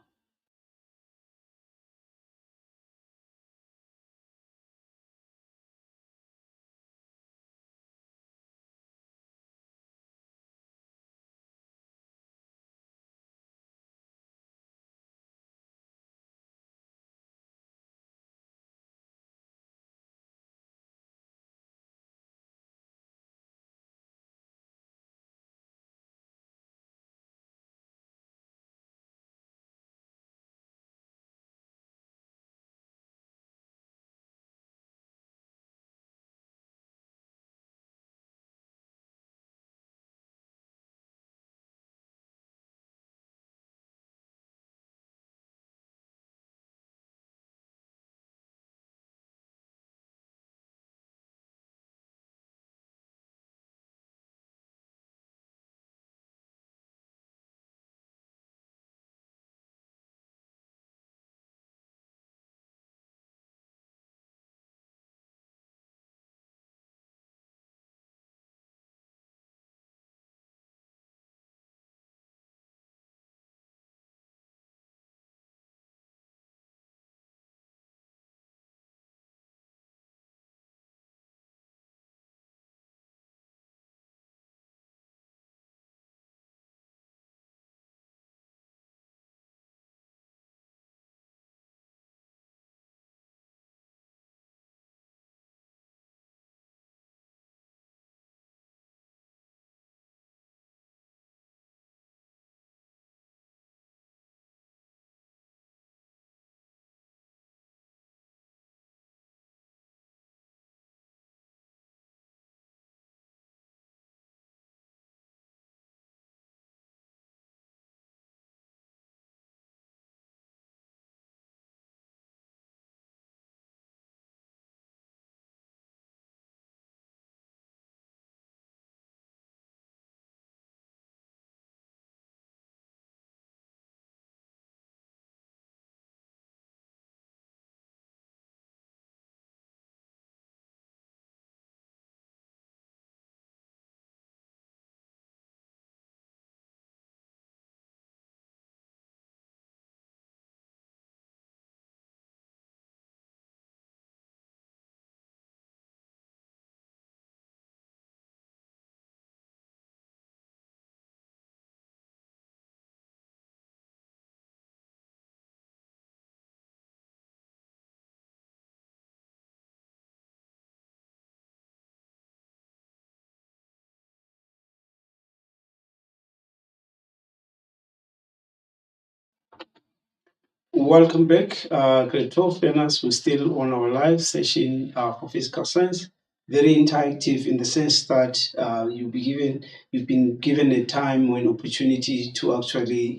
Welcome back, grade 12 learners. We're still on our live session for physical science. Very interactive in the sense that you've been given a time or an opportunity to actually,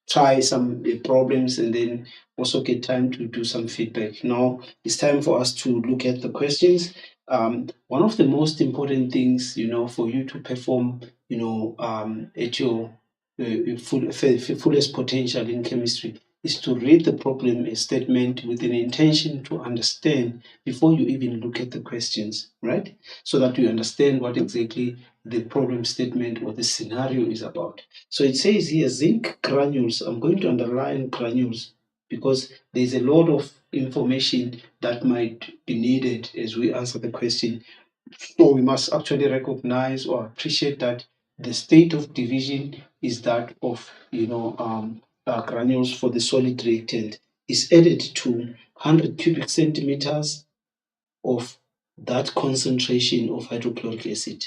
try some problems and then also get time to do some feedback. Now it's time for us to look at the questions. One of the most important things, for you to perform, at your fullest potential in chemistry is to read the problem statement with an intention to understand before you even look at the questions, right? So that you understand what exactly the problem statement or the scenario is about. So it says here zinc granules. I'm going to underline granules because there's a lot of information that might be needed as we answer the question. So we must actually recognize or appreciate that the state of division is that of granules for the solid reactant is added to 100 cubic centimeters of that concentration of hydrochloric acid.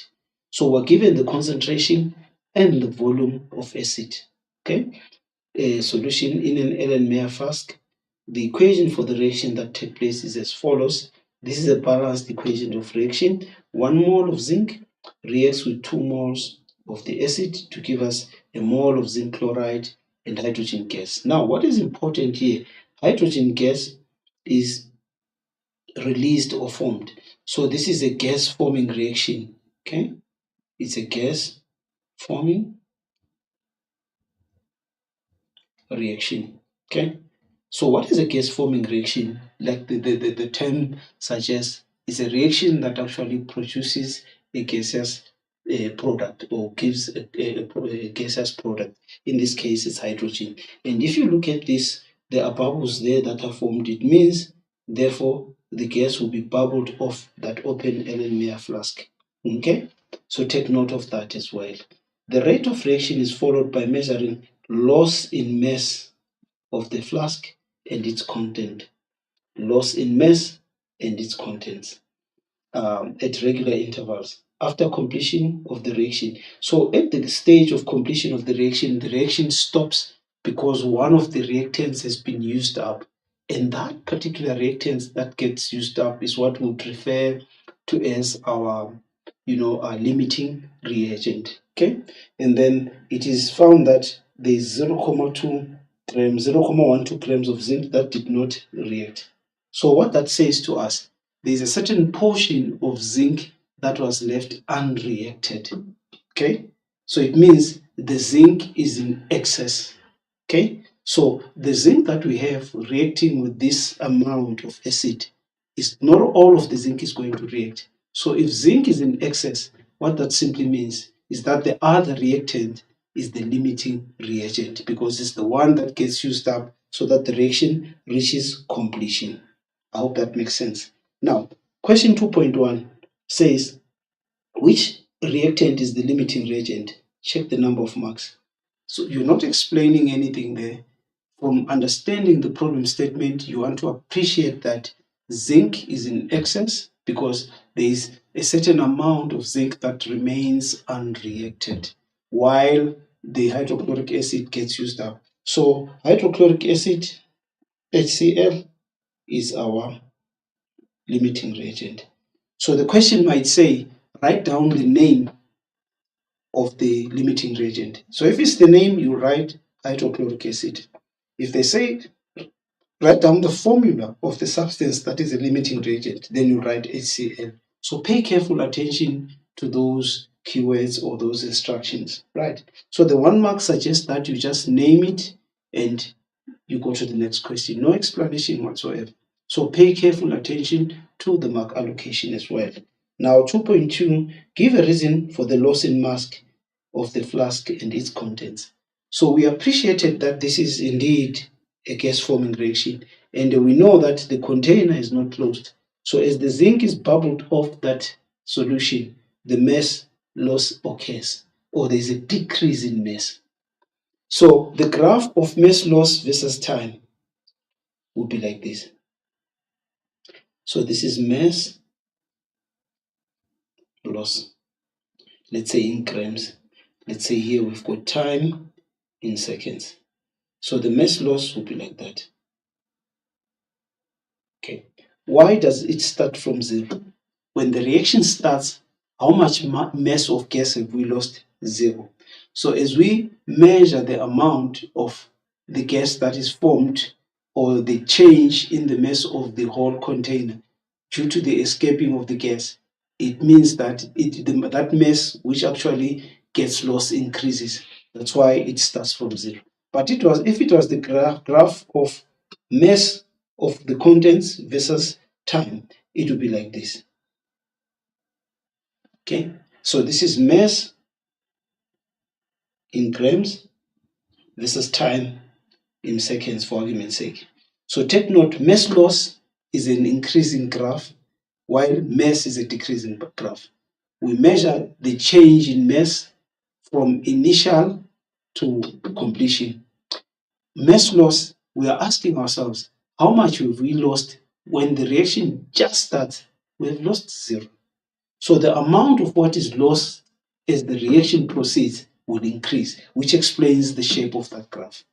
So we're given the concentration and the volume of acid. Okay, a solution in an Erlenmeyer flask. The equation for the reaction that takes place is as follows. This is a balanced equation of reaction. 1 mole of zinc reacts with 2 moles of the acid to give us a mole of zinc chloride and hydrogen gas. Now, what is important here? Hydrogen gas is released or formed. So this is a gas forming reaction. Okay, it's a gas forming reaction. Okay, so what is a gas forming reaction? Like the term suggests, is a reaction that actually produces a gaseous product or gives a gaseous product. In this case, it's hydrogen. And if you look at this, there are bubbles there that are formed. It means, therefore, the gas will be bubbled off that open Erlenmeyer flask. Okay, so take note of that as well. The rate of reaction is followed by measuring loss in mass of the flask and its content. Loss in mass and its contents at regular intervals after completion of the reaction. So at the stage of completion of the reaction stops because one of the reactants has been used up. And that particular reactant that gets used up is what we'll refer to as our limiting reagent. Okay, and then it is found that there's 0.2 grams, 0.12 grams of zinc that did not react. So what that says to us, there's a certain portion of zinc that was left unreacted. Okay, so it means the zinc is in excess. Okay, so the zinc that we have reacting with this amount of acid is not all of the zinc is going to react. So if zinc is in excess, what that simply means is that the other reactant is the limiting reagent because it's the one that gets used up so that the reaction reaches completion. I hope that makes sense. Now, question 2.1 says, which reactant is the limiting reagent? Check the number of marks. So you're not explaining anything there. From understanding the problem statement, you want to appreciate that zinc is in excess because there is a certain amount of zinc that remains unreacted while the hydrochloric acid gets used up. So hydrochloric acid, HCl, is our limiting reagent. So the question might say, write down the name of the limiting reagent. So if it's the name, you write hydrochloric acid. If they say, write down the formula of the substance that is a limiting reagent, then you write HCl. So pay careful attention to those keywords or those instructions, right? So the 1 mark suggests that you just name it and you go to the next question. No explanation whatsoever. So pay careful attention to the mark allocation as well. Now 2.2, give a reason for the loss in mass of the flask and its contents. So we appreciated that this is indeed a gas forming reaction and we know that the container is not closed. So as the zinc is bubbled off that solution, the mass loss occurs or there's a decrease in mass. So the graph of mass loss versus time would be like this. So this is mass loss, let's say in grams. Let's say here we've got time in seconds. So the mass loss will be like that. Okay. Why does it start from zero? When the reaction starts, how much mass of gas have we lost? Zero. So as we measure the amount of the gas that is formed or the change in the mass of the whole container due to the escaping of the gas, it means that that mass which actually gets lost increases. That's why it starts from zero. But if it was the graph of mass of the contents versus time, it would be like this. Okay, so this is mass in grams versus time in seconds, for argument's sake. So take note, mass loss is an increasing graph, while mass is a decreasing graph. We measure the change in mass from initial to completion. Mass loss, we are asking ourselves, how much have we lost when the reaction just starts? We have lost zero. So the amount of what is lost as the reaction proceeds will increase, which explains the shape of that graph.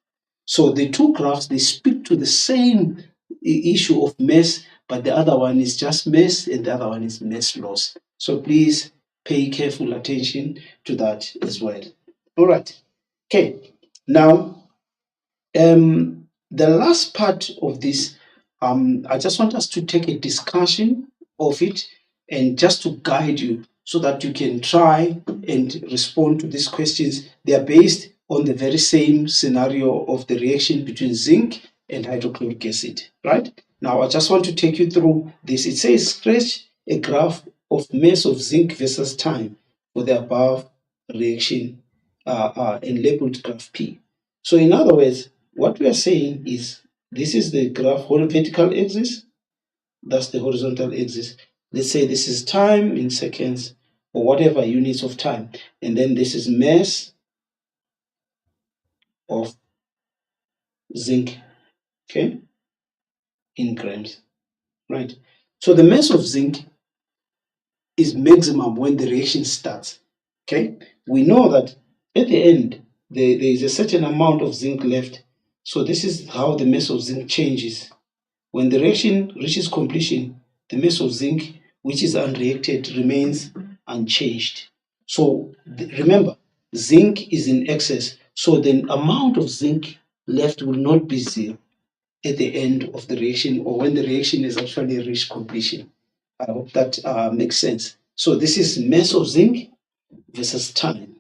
So the two graphs, they speak to the same issue of mass, but the other one is just mass and the other one is mass loss. So please pay careful attention to that as well. All right. Okay. Now, the last part of this, I just want us to take a discussion of it and just to guide you so that you can try and respond to these questions. They are based on the very same scenario of the reaction between zinc and hydrochloric acid, right? Now, I just want to take you through this. It says, sketch a graph of mass of zinc versus time for the above reaction and labeled graph P. So in other words, what we are saying is this is the graph vertical axis, that's the horizontal axis. Let's say this is time in seconds or whatever units of time, and then this is mass of zinc, okay, in grams, right? So the mass of zinc is maximum when the reaction starts, okay? We know that at the end, there is a certain amount of zinc left. So this is how the mass of zinc changes. When the reaction reaches completion, the mass of zinc, which is unreacted, remains unchanged. So remember, zinc is in excess, so the amount of zinc left will not be zero at the end of the reaction or when the reaction is actually reached completion. I hope that makes sense. So this is mass of zinc versus time.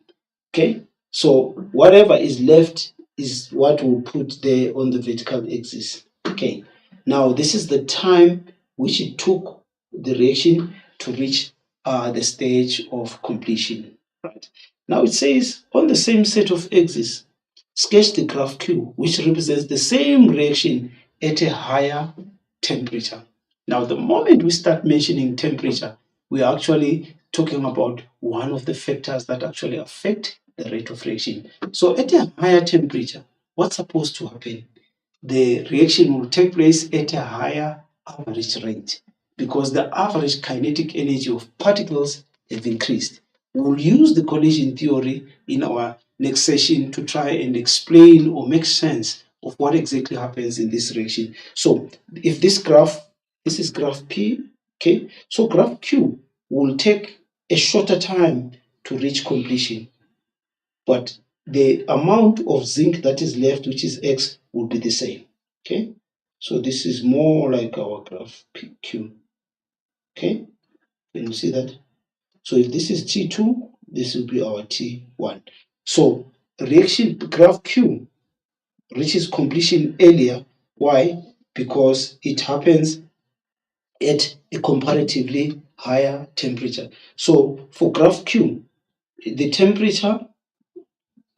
Okay, so whatever is left is what we'll put there on the vertical axis. Okay, now this is the time which it took the reaction to reach the stage of completion. Right. Now it says on the same set of axes, sketch the graph Q, which represents the same reaction at a higher temperature. Now, the moment we start mentioning temperature, we are actually talking about one of the factors that actually affect the rate of reaction. So at a higher temperature, what's supposed to happen? The reaction will take place at a higher average rate because the average kinetic energy of particles have increased. We'll use the collision theory in our next session to try and explain or make sense of what exactly happens in this reaction. So if this is graph P, okay, so graph Q will take a shorter time to reach completion, but the amount of zinc that is left, which is X, will be the same. Okay, so this is more like our graph PQ. Okay, can you see that? So if this is T2, this will be our T1. So reaction graph Q reaches completion earlier. Why? Because it happens at a comparatively higher temperature. So for graph Q, the temperature,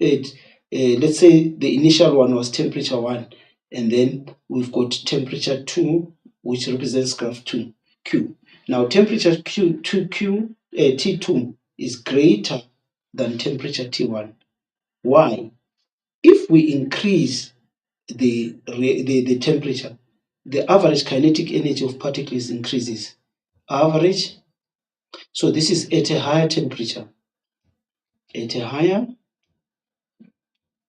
let's say the initial one was temperature 1, and then we've got temperature 2, which represents graph 2, Q. Now temperature T2 is greater than temperature T1. Why? If we increase the temperature, the average kinetic energy of particles increases. Average, so this is at a higher temperature. At a higher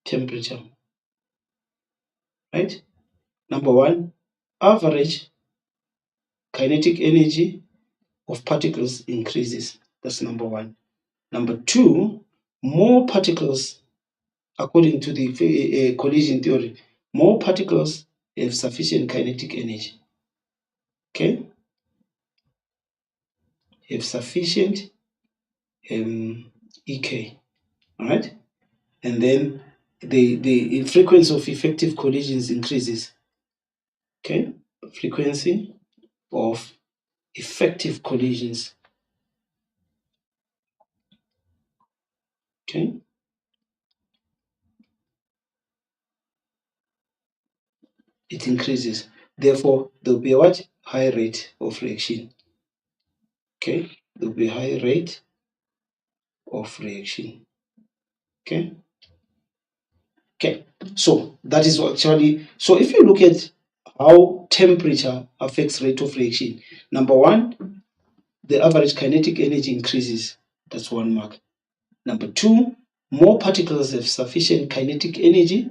temperature. right? Number one, average kinetic energy of particles increases. That's number one. Number two, more particles, according to the collision theory, more particles have sufficient kinetic energy. Okay? Have sufficient EK. All right? And then the frequency of effective collisions increases. Okay? Frequency of effective collisions. Okay? It increases. Therefore, there will be a what? High rate of reaction. Okay? There will be a high rate of reaction. Okay? Okay. So that is actually, so if you look at how temperature affects rate of reaction, number one, the average kinetic energy increases. That's one mark. Number two, more particles have sufficient kinetic energy.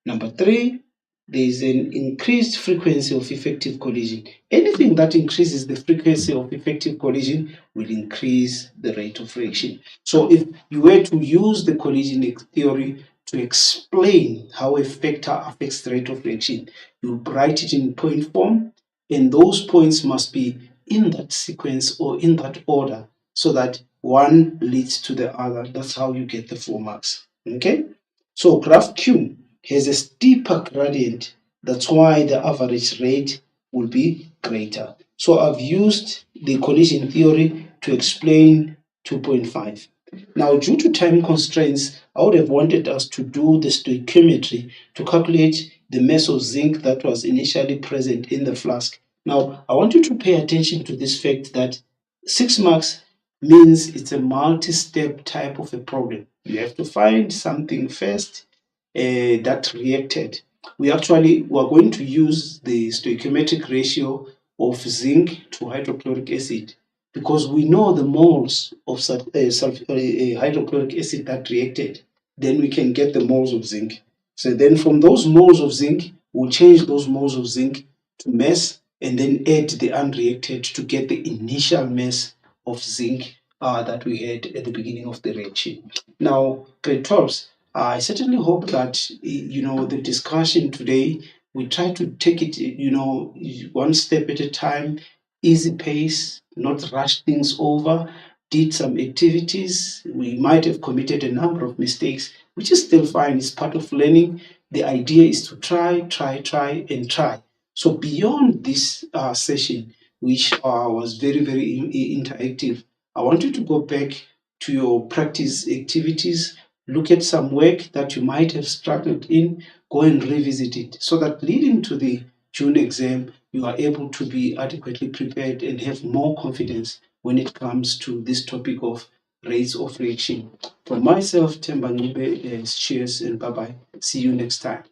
Number three, there is an increased frequency of effective collision. Anything that increases the frequency of effective collision will increase the rate of reaction. So if you were to use the collision theory to explain how a factor affects the rate of reaction, you write it in point form, and those points must be in that sequence or in that order so that one leads to the other. That's how you get the 4 marks. Okay? So graph Q has a steeper gradient. That's why the average rate will be greater. So I've used the collision theory to explain 2.5. Now, due to time constraints, I would have wanted us to do the stoichiometry to calculate the mass of zinc that was initially present in the flask. Now, I want you to pay attention to this fact that 6 marks means it's a multi-step type of a problem. You have to find something first that reacted. We actually were going to use the stoichiometric ratio of zinc to hydrochloric acid because we know the moles of hydrochloric acid that reacted. Then we can get the moles of zinc. So then from those moles of zinc, we'll change those moles of zinc to mass and then add the unreacted to get the initial mass of zinc that we had at the beginning of the reaction. Now, grade 12s, I certainly hope that the discussion today, we try to take it one step at a time, easy pace, not rush things over, did some activities. We might have committed a number of mistakes, which is still fine. It's part of learning. The idea is to try, and try. So beyond this session, which was very, very interactive, I want you to go back to your practice activities, look at some work that you might have struggled in, go and revisit it so that leading to the June exam, you are able to be adequately prepared and have more confidence when it comes to this topic of rates of reaction. For myself, Themba Ncube, cheers and bye-bye. See you next time.